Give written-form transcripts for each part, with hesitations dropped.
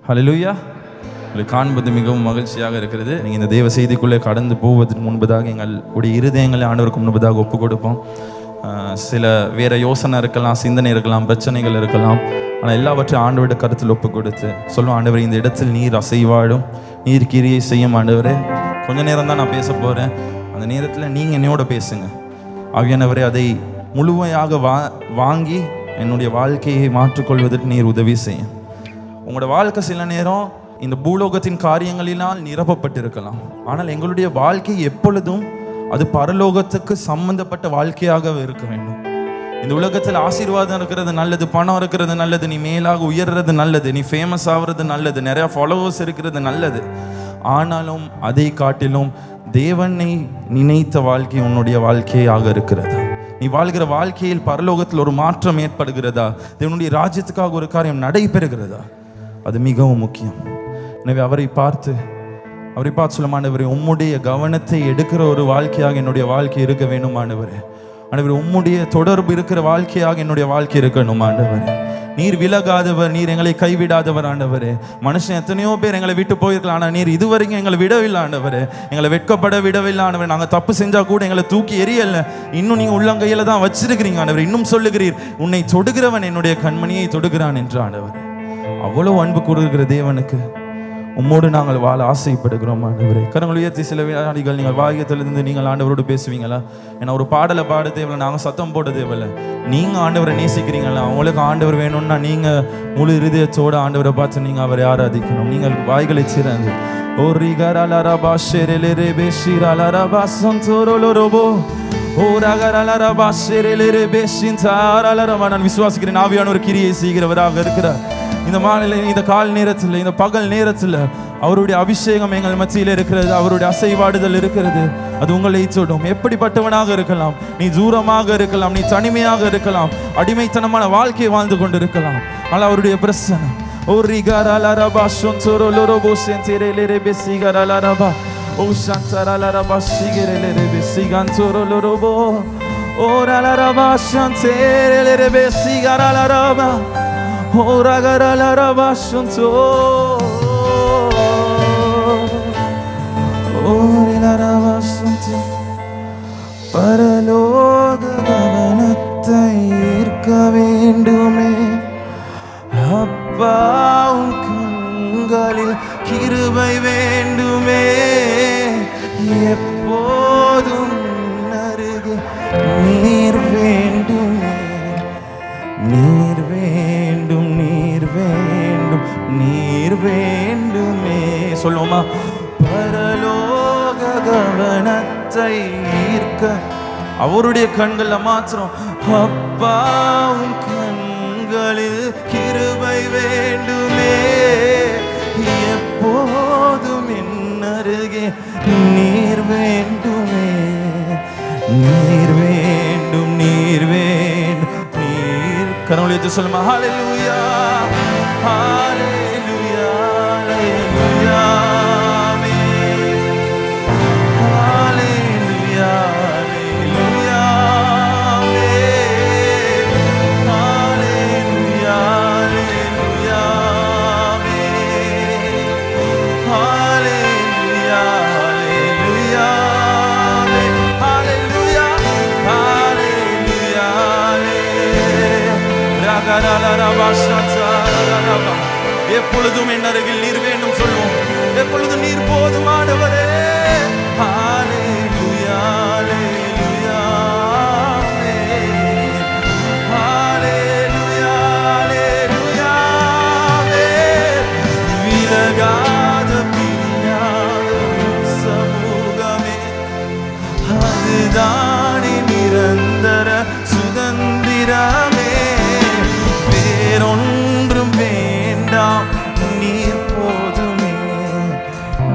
ஹல்லேலூயா. உங்களை காண்பது மிகவும் மகிழ்ச்சியாக இருக்கிறது. நீங்கள் இந்த தேவ செய்திக்குள்ளே கடந்து போவதற்கு முன்பதாக எங்களுடைய இருதயங்களை ஆண்டவருக்கு முன்பதாக ஒப்பு கொடுப்போம். சில வேறு யோசனை இருக்கலாம், சிந்தனை இருக்கலாம், பிரச்சனைகள் இருக்கலாம். ஆனால் எல்லாவற்றையும் ஆண்டவருடைய கருத்தில் ஒப்பு கொடுத்து சொல்லுவோம், ஆண்டவரே இந்த இடத்தில் நீர் அசைவாடும், நீர் கிரியை செய்யும். ஆண்டவரே கொஞ்ச நேரம் தான் நான் பேச போகிறேன், அந்த நேரத்தில் நீங்கள் என்னோட பேசுங்க. ஆவியானவரே அதை முழுமையாக வாங்கி என்னுடைய வாழ்க்கையை மாற்றிக்கொள்வதற்கு நீர் உதவி செய்யும். உங்களோட வாழ்க்கை சில நேரம் இந்த பூலோகத்தின் காரியங்களினால் நிரப்பப்பட்டிருக்கலாம். ஆனால் எங்களுடைய வாழ்க்கை எப்பொழுதும் அது பரலோகத்துக்கு சம்பந்தப்பட்ட வாழ்க்கையாக இருக்க வேண்டும். இந்த உலகத்தில் ஆசீர்வாதம் இருக்கிறது நல்லது, பணம் இருக்கிறது நல்லது, நீ மேலாக உயர்றது நல்லது, நீ ஃபேமஸ் ஆகிறது நல்லது, நிறையா ஃபாலோவர்ஸ் இருக்கிறது நல்லது. ஆனாலும் அதை காட்டிலும் தேவனை நினைத்த வாழ்க்கை உன்னுடைய வாழ்க்கையாக இருக்கிறது. நீ வாழ்கிற வாழ்க்கையில் பரலோகத்தில் ஒரு மாற்றம் ஏற்படுகிறதா? தேவனுடைய ராஜ்யத்துக்காக ஒரு காரியம் நடைபெறுகிறதா? அது மிகவும் முக்கியம். எனவே அவரை பார்த்து சொல்லும், ஆண்டவரே உம்முடைய கவனத்தை எடுக்கிற ஒரு வாழ்க்கையாக என்னுடைய வாழ்க்கை இருக்க வேண்டும். ஆண்டவரே உம்முடைய தொடர்பு இருக்கிற வாழ்க்கையாக என்னுடைய வாழ்க்கை இருக்கணும். ஆண்டவரே நீர் விலகாதவர், நீர் எங்களை கைவிடாதவர். ஆண்டவரே மனுஷன் எத்தனையோ பேர் எங்களை விட்டு போயிருக்கலாம், ஆனால் நீர் இதுவரைக்கும் எங்களை விடவில்லை. ஆண்டவரே எங்களை வெட்கப்பட விடவில்லை. ஆண்டவரே நாங்கள் தப்பு செஞ்சால் கூட எங்களை தூக்கி எரியலை, இன்னும் நீங்கள் உள்ளங்கையில் தான் வச்சிருக்கிறீங்க. ஆண்டவரே இன்னும் சொல்லுகிறீர், உன்னை தொடுகிறவன் என்னுடைய கண்மணியை தொடுகிறான் என்று. ஆண்டவரே அவ்வளவு அன்பு கூறுகிற தேவனுக்கு உம்மோடு நாங்கள் வாழ ஆசைப்படுகிறோம். ஆண்டவரே கரங்களை உயர்த்தி சில வினாடிகள் நீங்கள் வாயத்திலிருந்து நீங்கள் ஆண்டவரோடு பேசுவீங்களா? ஏன்னா ஒரு பாடலை பாட தேவையில்லை, நாங்கள் சத்தம் போட தேவையில்லை. நீங்கள் ஆண்டவரை நேசிக்கிறீங்களா? உங்களுக்கு ஆண்டவர் வேணும்னா நீங்கள் முழு இருதயத்தோடு ஆண்டவரை பார்த்து நீங்கள் அவரை ஆராதிக்கணும். நீங்கள் வாய்களை சிறந்து நான் விசுவாசிக்கிறேன், ஆவியான ஒரு கிரியை செய்கிறவராக இருக்கிறார். இந்த மாநில இந்த கால் நேரத்தில், இந்த பகல் நேரத்தில் அவருடைய அபிஷேகம் எங்கள் மத்தியில் இருக்கிறது, அவருடைய அசைவாடுதல் இருக்கிறது. அது உங்களை தொடும். எப்படிப்பட்டவனாக இருக்கலாம், நீ தூரமாக இருக்கலாம், நீ தனிமையாக இருக்கலாம், அடிமைத்தனமான வாழ்க்கையை வாழ்ந்து கொண்டு இருக்கலாம், ஆனால் அவருடைய பிரசன்னம் பரலோக கவனத்தை ஈர்க்க வேண்டுமே அப்பா, உன் கண்களில் கிருபை வேண்டுமே, எப்போதும் அருகே நீர் வேண்டுமே, நீர் வேண்டும், நீர் வேண்டும், நீர் வேண்டுமே. சொல்லுவோமா? பரலோக கவனத்தை ஈர்க்க அவருடைய கண்கள்ல மாத்திரம் அப்பா, உன் கண்களில் கிருபை வேண்டுமே, எப்போதும் என் அருகே நீர் வேண்டுமே, நீர் வேண்டும், நீர் வேண்டும், நீர். கரங்களை சொல்லுமா? ஹல்லேலூயா, ஹல்லேலூயா, ஹல்லேலூயா, ஹல்லேலூயா, ஹல்லேலூயா, ஹல்லேலூயா, ஹல்லேலூயா, ஹல்லேலூயா, ஹல்லேலூயா, ஹல்லேலூயா. எப்பொழுதும் என் அருகில் நீர் வேண்டும் சொல்லுவோம். எப்பொழுதும் நீர் போதும் ஆண்டவரே. ஹல்லேலூயா, ஹல்லேலூயா, ஹல்லேலூயா, ஹல்லேலூயா. விலகாத பிரியாத சமூகமே, அதுதானே நிரந்தர சுதந்திரமே, வேறொன்றும் வேண்டாம், நீர் போதுமே,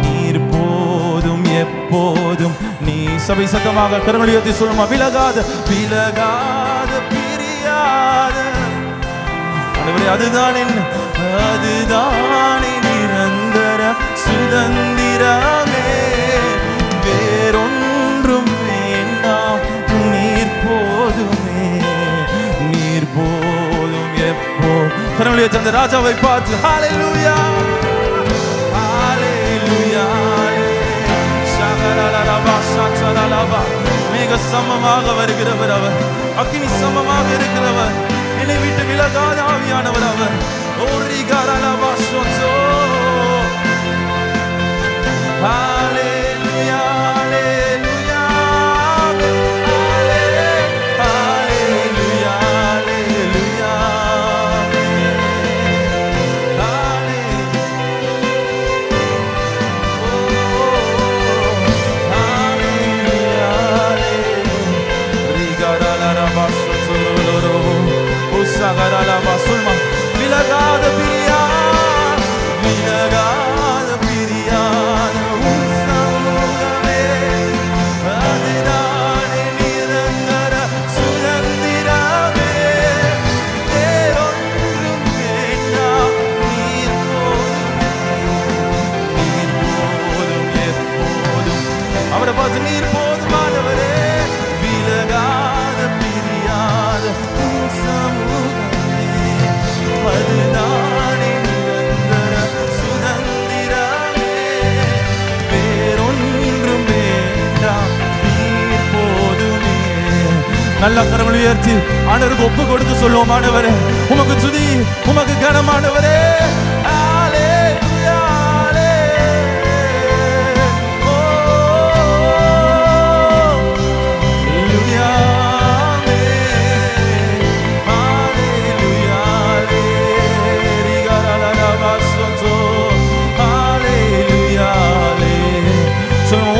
நீர் போதும் எப்போதும் நீ. சபை சத்தமாக கரங்களை உயர்த்தி சொல்லுமா? விலகாத விலகாத பிரியாத ஆண்டவரே, அதுதானே நிரந்தர சுதந்திரமே, வேறொன்றும் வேண்டாம், நீர் போதுமே, நீர் போதும் எப்போ. கரங்களை உயர்த்தி அந்த ராஜாவை பார்த்து ஹல்லேலூயா. சமமாக வருகிறவர் அவர், அக்கினி சமமாக இருக்கிறவர், என்னை விட்டு விலகாத ஆவியானவர் அவர். ஹalleluya ஹalleluya ஹalleluya ஹalleluya விலகாத பிரியா விலகாத பிரியாத உன் சமூகமே அதுதானே நிரந்தர சுதந்திரமே. வேறொன்றும் வேண்டாம், நீர் போதும் எப்போதும். அவரை பார்த்து நீர் போதுமானவரே. விலகாத பிரியாத உன் சமூகமே அதுதானே நிரந்தர சுதந்திரமே. வேறொன்றும் வேண்டாம், நீர் போதுமே. நல்ல கரங்களை உயர்த்தி ஆண்டவருக்கு ஒப்பு கொடுத்து சொல்லுவோம், ஆண்டவரே உமக்கு துதி, உமக்கு கனமானவரே.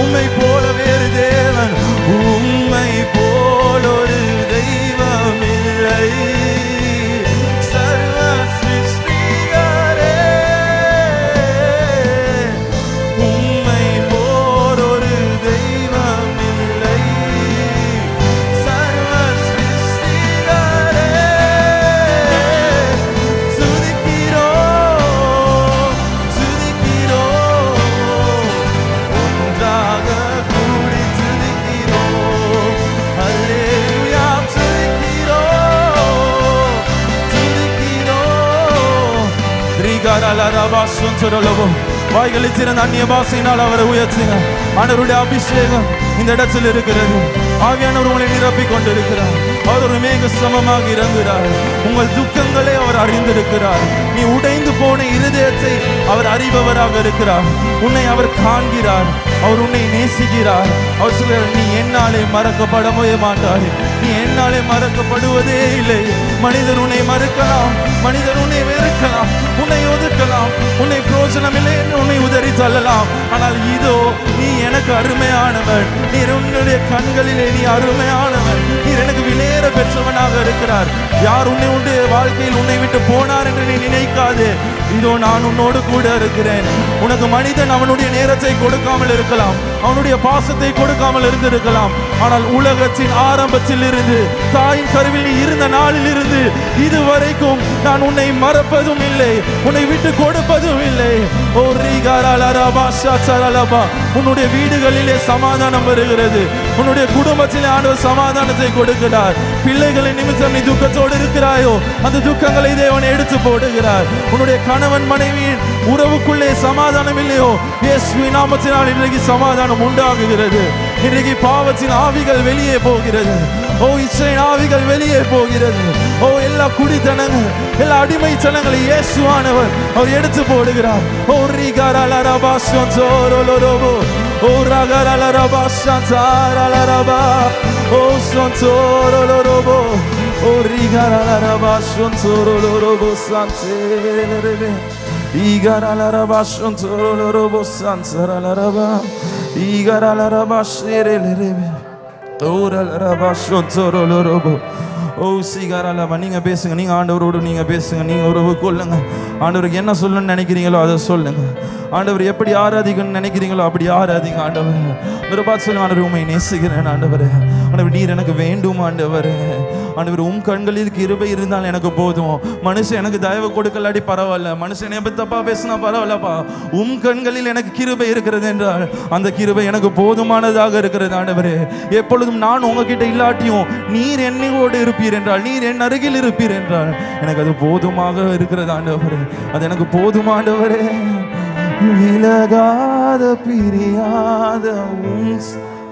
உம்மை போல வேறு தேவன், உம்மை போல ஒரு தெய்வம் இல்லை. சர்வ சிருஷ்டிகரே, உம்மை போல ஒரு தெய்வம் இல்லை. சர்வ சிருஷ்டிகரே, துதிக்கிறோம் துதிக்கிறோம், ஒன்றாக கூடி துதிக்கிறோம். ஹல்லேலூயா துதிக்கிறோம் துதிக்கிறோம். வாய்களில் சிறந்த அந்நிய பாசையினால் அவரை உயர்த்துங்க. ஆண்டவருடைய அபிஷேகம் இந்த இடத்தில் இருக்கிறது. ஆவியானவர் உங்களை நிரப்பிக் கொண்டிருக்கிறார். அவர் ஒரு மேக சமமாக இறங்குகிறார். உங்கள் துக்கங்களை அவர் அறிந்திருக்கிறார். நீ உடைந்து போன இருதயத்தை அவர் அறிபவராக இருக்கிறார். உன்னை அவர் காண்கிறார். அவர் உன்னை நேசிக்கிறார். அவர் சொல்கிறார், நீ என்னாலே மறக்கப்படவே மாட்டாய், நீ என்னாலே மறக்கப்படுவதே இல்லை. மனிதர் உன்னை மறுக்கலாம், மனிதர் உன்னை வெறுக்கலாம், உன்னை ஒதுக்கலாம், உன்னை பிரோஜனம் இல்லை என்று உன்னை உதறி தள்ளலாம். ஆனால் இதோ நீ எனக்கு அருமையானவன், நீ உன்னுடைய கண்களிலே நீ அருமையானவன், நீ எனக்கு விலையேற பெற்றவனாக இருக்கிறார். யார் உன்னை உன்னுடைய வாழ்க்கையில் உன்னை விட்டு போனார் என்று நீ நினைக்காதே. இதோ நான் உன்னோடு கூட இருக்கிறேன். உனக்கு மனிதன் அவனுடைய நேரத்தை கொடுக்காமல் இருக்கலாம், அவனுடைய பாசத்தை கொடுக்காமல் இருந்திருக்கலாம். ஆனால் உலகத்தின் ஆரம்பத்தில் இருந்து, தாயின் கருவில் நீ இருந்த நாளில் இருந்து இதுவரைக்கும் நான் உன்னை மறப்பதும் இல்லை, உன்னை விட்டு கொடுப்பதும் இல்லை. ஓ ரீகாரலபா, உன்னுடைய வீடுகளிலே சமாதானம் வருகிறது. உன்னுடைய குடும்பத்திலே ஆண்டவர் சமாதானத்தை கொடுக்கிறார். பிள்ளைகளின் நிமித்தம் நீ துக்கத்தோடு இருக்கிறாயோ, அந்த துக்கங்களை தேவன் எடுத்து போடுகிறார். உன்னுடைய கணவன் மனைவியின் உறவுக்குள்ளே சமாதானம் இல்லையோ, இயேசுவின் நாமத்தினால் இன்றைக்கு சமாதானம் உண்டாகுகிறது. இன்றைக்கு பாவத்தின் ஆவிகள் வெளியே போகிறது. ஓ இச்சையின் ஆவிகள் வெளியே போகிறது. ஓ எல்லா குடித்தனங்கள், எல்லா அடிமைத்தனங்களை இயேசுவானவர் அவர் எடுத்து போடுகிறார். ஓ ரீகாரலரபாஷன் சோரோலோரோபோ, ஓ ரகரலரபாஷன் சாரலரபா, ஓ சோரோலோரோபோ, ஓ ரீகாரலரபாஷன் சோரோலோரோபோ சான்சேலரபே, ஈகாரலரபாஷன் சோரோலோரோபோ சான்சரலரபா, ஈகாரலரபாஷேரலரபே, ஓ சீகாரலமா. நீங்க பேசுங்க, நீங்க ஆண்டவரோடு நீங்க பேசுங்க, நீங்க உறவு கொள்ளுங்க. ஆண்டவருக்கு என்ன சொல்லணும்னு நினைக்கிறீங்களோ அதை சொல்லுங்க. ஆண்டவர் எப்படி ஆராதிக்கணும்னு நினைக்கிறீங்களோ அப்படி ஆராதிங்க. ஆண்டவர் ஒரு பார்த்து சொல்லுங்க, ஆண்டவர் உண்மை நேசிக்கிறேன் ஆண்டவர், ஆண்டவர் நீர் எனக்கு வேண்டும் ஆண்டவர். ஆண்டவர் உம் கண்களில் கிருபை இருந்தால் எனக்கு போதும். மனுஷன் எனக்கு தயவு கொடுக்கலாடி பரவாயில்ல, மனுஷன் எப்ப தப்பா பேசினா பரவாயில்லப்பா, உம் கண்களில் எனக்கு கிருபை இருக்கிறது என்றால் அந்த கிருபை எனக்கு போதுமானதாக இருக்கிறது ஆண்டவரே. எப்பொழுதும் நான் உங்ககிட்ட இல்லாட்டியும் நீர் என்னோடு இருப்பீர் என்றால், நீர் என் அருகில் இருப்பீர் என்றால் எனக்கு அது போதுமாக இருக்கிறது ஆண்டவரே, அது எனக்கு போதுமானவரே. விலகாத பிரியாத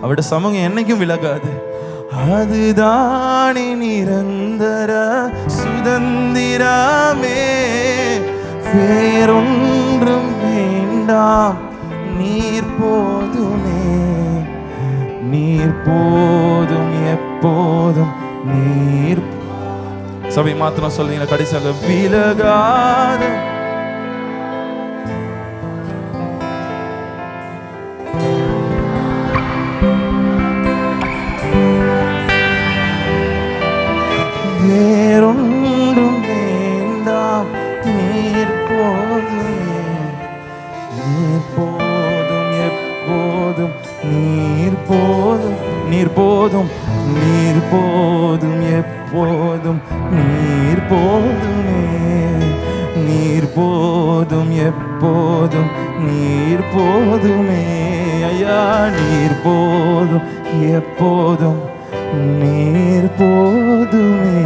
அவருடைய சமூகம் என்னைக்கும் விலகாது. அதுதானே நிரந்தர சுதந்திரமே. வேறொன்றும் வேண்டாம், நீர் போதுமே, நீர் போதும் எப்போதும் நீர். சபை மாத்திரம் சொல்றீங்களா? கடைசியாக விலகாத வேறொன்றும் வேண்டாம், நீர் போதுமே, நீர் போதும் எப்போதும் நீர் போதும், நீர் போதும், நீர் போதும் எப்போதும் நீர் போதுமே, நீர் போதும் எப்போதும் நீர் போதுமே. ஐயா நீர் போதும் எப்போதும் நீர் போதுமே.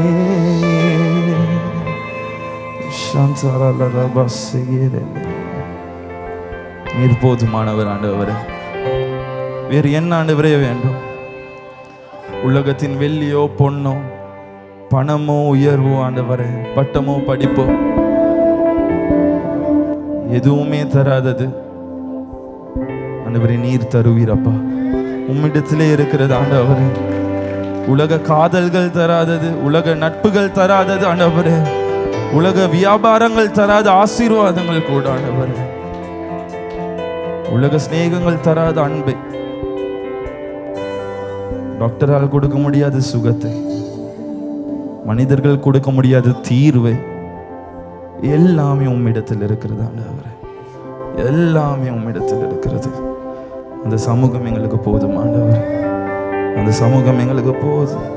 நீர் போதுமானவர் ஆண்டவரே. வேறு என்ன ஆண்டவரே வேண்டும்? உலகத்தின் வெள்ளியோ பொன்னோ பணமோ உயர்வோ ஆண்டவரே, பட்டமோ படிப்போ எதுவுமே தராதது ஆண்டவரே நீர் தருவீரப்பா. உம்மிடத்திலே இருக்கிறது ஆண்டவரே. உலக காதல்கள் தராதது, உலக நட்புகள் தராதது ஆண்டவரே, உலக வியாபாரங்கள் தராத ஆசீர்வாதங்கள் கூட ஆண்டவரே, உலக சிநேகங்கள் தராத அன்பை, டாக்டரால் கொடுக்க முடியாத சுகத்தை, மனிதர்கள் கொடுக்க முடியாத தீர்வை, எல்லாமே உம்மிடத்தில் இருக்கிறது ஆண்டவரே, எல்லாமே உம்மிடத்தில் இருக்கிறது. அந்த சமூகம் எங்களுக்கு போதும் ஆண்டவரே, அந்த சமூகம் எங்களுக்கு போதும்.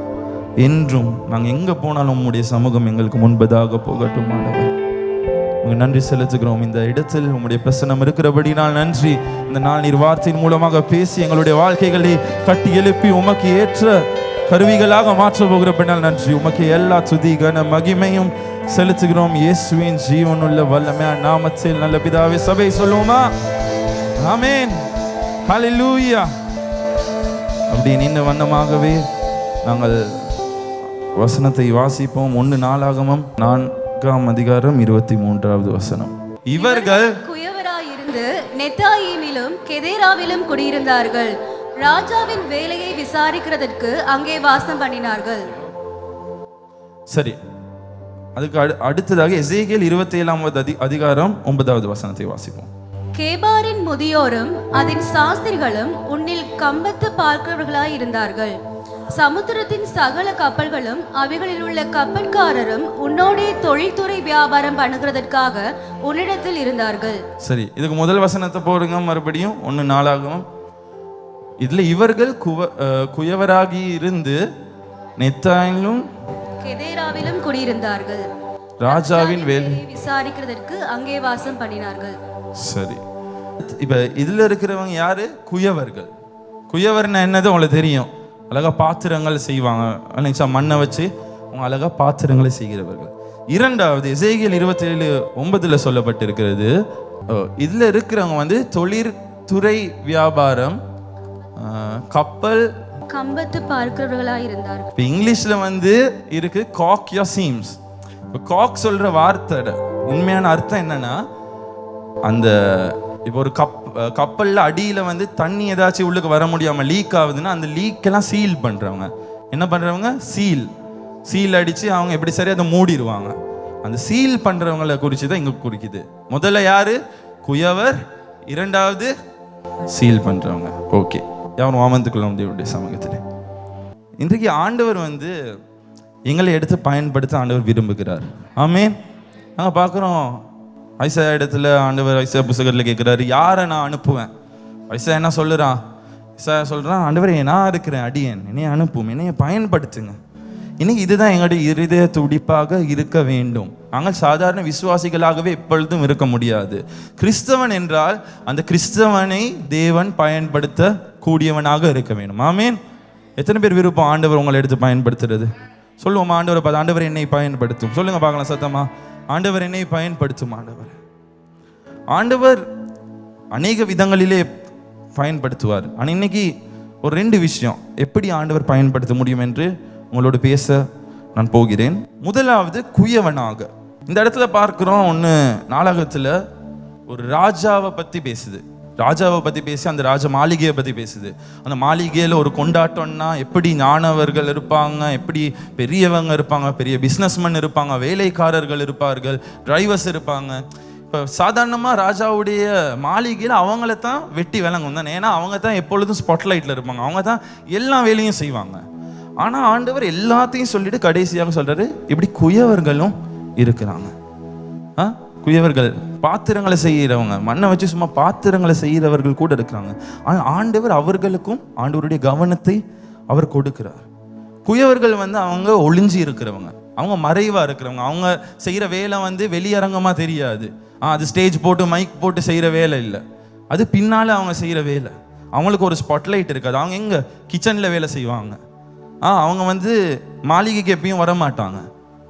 என்றும் நாங்கள் எங்கே போனாலும் உம்முடைய சமூகம் எங்களுக்கு முன்பதாக போகட்டும் ஆண்டவரே. உங்களுக்கு நன்றி செலுத்துகிறோம். இந்த இடத்தில் உம்முடைய பிரசன்னம் இருக்கிறபடினால் நன்றி. இந்த நாள் நீர் வார்த்தையின் மூலமாக பேசி எங்களுடைய வாழ்க்கைகளை கட்டி எழுப்பி உமக்கு ஏற்ற கருவிகளாக மாற்ற போகிறபடினால் நன்றி. உமக்கு எல்லா துதி கன மகிமையும் செலுத்துகிறோம். இயேசுவின் ஜீவனுள்ள வல்லமையான நாமத்தில் நல்ல பிதாவே. சபை சொல்லுவோமா? ஆமென், ஹல்லேலூயா. அப்படி நின்ற வண்ணமாகவே நாங்கள் வசனத்தை வாசிப்போம். 1 நாளாகமம் 4ஆம் அதிகாரம் 23வது வசனம். இவர்கள் குயவராயிருந்து நெத்தாயிமிலும் கெதேராவிலும் குடியிருந்தார்கள். ராஜாவின் வேலையை விசாரிக்கிறதற்கு அங்கே வாசம் பண்ணினார்கள். சரி, அதுக்கு அடுத்ததாக எசேக்கியேல் 27வது அதிகாரம் 9வது வசனத்தை வாசிப்போம். கேபாரின் முதியோரும் அதன் சாஸ்திரிகளும் உன்னில் கம்பத்து பார்க்கிறவர்களாய் இருந்தார்கள். சமுத்திரத்தின் சகல கப்பல்களும் அவைகளில் உள்ள கப்பற்காரரும் உன்னோடே தொழில்துறை வியாபாரம் பண்ணுகிறதற்காக உன்னிடத்தில் இருந்தார்கள். சரி, இதுக்கு முதல் வசனத்தை போடுங்க மறுபடியும். 1 நாளாகவும் இதுல இவர்கள் குயவராகி இருந்து நெத்தாயிலும் கெதேராவிலும் குடியிருந்தார்கள். ராஜாவின் வேலை விசாரிக்கிறதற்கு அங்கே வாசம் பண்ணினார்கள். சரி, இப்ப இதுல இருக்கிறவங்க யாரு? குயவர்கள். குயவர்னா என்னது உங்களுக்கு தெரியும்? அழகா பாத்திரங்கள் செய்வாங்க, மண்ணை வச்சு அவங்க அழகா பாத்திரங்களை செய்கிறவர்கள். இரண்டாவது எசேக்கியேல் 27:9 சொல்லப்பட்டிருக்கிறது. இதுல இருக்கிறவங்க தொழிற்துறை வியாபாரம், கப்பல் கம்பத்து பார்க்கிறவர்களாய் இருந்தார்கள். இப்போ இங்கிலீஷ்ல இருக்கு காக் யா சீம்ஸ். இப்போ காக் சொல்ற வார்த்தை உண்மையான அர்த்தம் என்னன்னா, அந்த இப்போ ஒரு கப்பல்ல அடியில தண்ணி ஏதாச்சும் உள்ளுக்கு வர முடியாம லீக் ஆகுதுன்னா அந்த லீக்கெல்லாம் சீல் பண்றவங்க. என்ன பண்றவங்க? சீல் அடிச்சு அவங்க எப்படி சரி அதை மூடிடுவாங்க. அந்த சீல் பண்றவங்களை குறித்து தான் இங்க குறிக்குது. முதல்ல யாரு? குயவர். இரண்டாவது சீல் பண்றவங்க. ஓகே, யாரும் ஆமந்துக்குள்ள தேவனுடைய சமூகத்தில் இன்றைக்கு ஆண்டவர் எங்களை எடுத்து பயன்படுத்த ஆண்டவர் விரும்புகிறார். ஆமென். நாங்கள் பார்க்குறோம், ஐசா இடத்துல ஆண்டவர் ஐசா புத்தகத்தில் கேட்குறாரு, யாரை நான் அனுப்புவேன்? ஐசா என்ன சொல்லுறான்? ஐசா சொல்கிறான், ஆண்டவரே நான் இருக்கிறேன், அடியேன், என்னைய அனுப்பும், என்னைய பயன்படுத்துங்க. இன்னைக்கு இதுதான் எங்களுடைய இருதய துடிப்பாக இருக்க வேண்டும். நாங்கள் சாதாரண விசுவாசிகளாகவே எப்பொழுதும் இருக்க முடியாது. கிறிஸ்தவன் என்றால் அந்த கிறிஸ்தவனை தேவன் பயன்படுத்த கூடியவனாக இருக்க வேண்டும். ஆமென். எத்தனை பேர் விருப்பம் ஆண்டவர் உங்களை எடுத்து பயன்படுத்துறது? சொல்லுவோம், ஆண்டவரை பார்த்து, ஆண்டவர் என்னை பயன்படுத்தும். சொல்லுங்க பார்க்கலாம் சத்தமா, ஆண்டவர் என்னை பயன்படுத்தும். ஆண்டவர் அநேக விதங்களிலே பயன்படுத்துவார். ஆனால் இன்னைக்கு ஒரு 2 விஷயம் எப்படி ஆண்டவர் பயன்படுத்த முடியும் என்று உங்களோடு பேச நான் போகிறேன். முதலாவது குயவனாக. இந்த இடத்துல பார்க்கிறோம், ஒன்று நாடகத்தில் ஒரு ராஜாவை பற்றி பேசுது. ராஜாவை பற்றி பேசி அந்த ராஜ மாளிகையை பற்றி பேசுது. அந்த மாளிகையில் ஒரு கொண்டாட்டம்னா எப்படி ஞானவர்கள் இருப்பாங்க, எப்படி பெரியவங்க இருப்பாங்க, பெரிய பிஸ்னஸ்மேன் இருப்பாங்க, வேலைக்காரர்கள் இருப்பார்கள், டிரைவர்ஸ் இருப்பாங்க. இப்போ சாதாரணமாக ராஜாவுடைய மாளிகையில் அவங்கள தான் வெட்டி விளங்கும் தானே, ஏன்னா அவங்க தான் எப்பொழுதும் ஸ்பாட்லைட்டில் இருப்பாங்க, அவங்க தான் எல்லா வேலையும் செய்வாங்க. ஆனால் ஆண்டவர் எல்லாத்தையும் சொல்லிட்டு கடைசியாக சொல்கிறாரு, இப்படி குயவர்களும் இருக்கிறாங்க. குயவர்கள் பாத்திரங்களை செய்கிறவங்க, மண்ணை வச்சு சும்மா பாத்திரங்களை செய்கிறவர்கள் கூட இருக்கிறாங்க. ஆனால் ஆண்டவர் அவர்களுக்கும் ஆண்டவருடைய கவனத்தை அவர் கொடுக்கிறார். குயவர்கள் அவங்க ஒளிஞ்சி இருக்கிறவங்க, அவங்க மறைவாக இருக்கிறவங்க, அவங்க செய்கிற வேலை வெளியரங்கமாக தெரியாது. அது ஸ்டேஜ் போட்டு மைக் போட்டு செய்கிற வேலை இல்லை, அது பின்னால் அவங்க செய்கிற வேலை. அவங்களுக்கு ஒரு ஸ்பாட்லைட் இருக்காது. அவங்க எங்கே கிச்சனில் வேலை செய்வாங்க. அவங்க மாளிகைக்கு எப்பயும் வர மாட்டாங்க.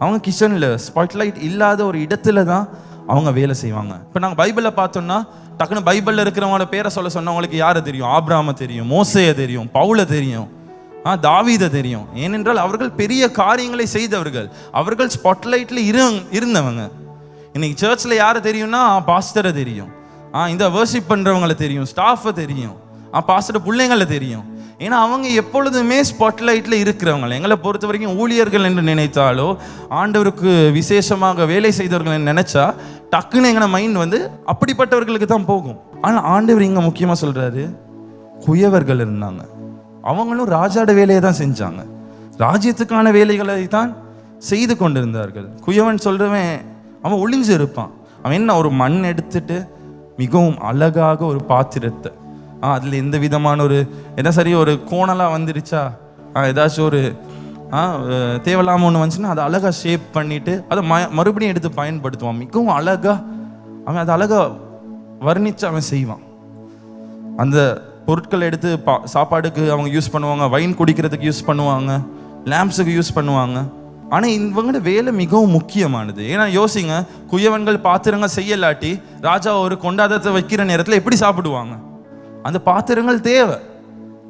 அவங்க கிச்சனில் ஸ்பாட்லைட் இல்லாத ஒரு இடத்துல தான் அவங்க வேலை செய்வாங்க. இப்போ நாங்கள் பைபிளில் பார்த்தோம்னா டக்குன்னு பைபிளில் இருக்கிறவங்களோட பேரை சொன்னவங்களுக்கு யாரை தெரியும்? ஆபிரகாமை தெரியும், மோசேயை தெரியும், பவுலை தெரியும், தாவீதை தெரியும். ஏனென்றால் அவர்கள் பெரிய காரியங்களை செய்தவர்கள், அவர்கள் ஸ்பாட்லைட்டில் இருந்தவங்க. இன்னைக்கு சர்ச்சில் யாரை தெரியும்னா பாஸ்டரை தெரியும், இந்த வர்ஷிப் பண்ணுறவங்களை தெரியும், ஸ்டாஃபை தெரியும், பாஸ்டர் பிள்ளைங்களை தெரியும். ஏன்னா அவங்க எப்பொழுதுமே ஸ்பாட்லைட்டில் இருக்கிறவங்க. எங்களை பொறுத்த வரைக்கும் ஊழியர்கள் என்று நினைத்தாலோ, ஆண்டவருக்கு விசேஷமாக வேலை செய்தவர்கள் நினைச்சா டக்குன்னு எங்களை மைண்ட் அப்படிப்பட்டவர்களுக்கு தான் போகும். ஆனால் ஆண்டவர் இங்கே முக்கியமாக சொல்கிறாரு, குயவர்கள் இருந்தாங்க, அவங்களும் ராஜாட வேலையை தான் செஞ்சாங்க, ராஜ்யத்துக்கான வேலைகளை தான் செய்து கொண்டிருந்தார்கள். குயவன் சொல்கிறவன் அவன் ஒளிஞ்சு இருப்பான். அவன் என்ன, ஒரு மண் எடுத்துட்டு மிகவும் அழகாக ஒரு பாத்திரத்தை, அதில் எந்த விதமான ஒரு ஒரு கோணலாக வந்துருச்சா, ஏதாச்சும் ஒரு தேவையில்லாமல் ஒன்று வந்துச்சுன்னா அதை அழகாக ஷேப் பண்ணிவிட்டு அதை மறுபடியும் எடுத்து பயன்படுத்துவான். மிகவும் அழகாக அவன் அதை அழகாக வர்ணித்து அவன் செய்வான். அந்த பொருட்களை எடுத்து சாப்பாடுக்கு அவங்க யூஸ் பண்ணுவாங்க, வைன் குடிக்கிறதுக்கு யூஸ் பண்ணுவாங்க, லேம்ப்ஸுக்கு யூஸ் பண்ணுவாங்க. ஆனால் இவங்களோட வேலை மிகவும் முக்கியமானது. ஏன்னா யோசிங்க, குயவன்கள் பாத்திரங்கள் செய்யலாட்டி ராஜா ஒரு கொண்டாட்டத்தை வைக்கிற நேரத்தில் எப்படி சாப்பிடுவாங்க? அந்த பாத்திரங்கள் தேவை.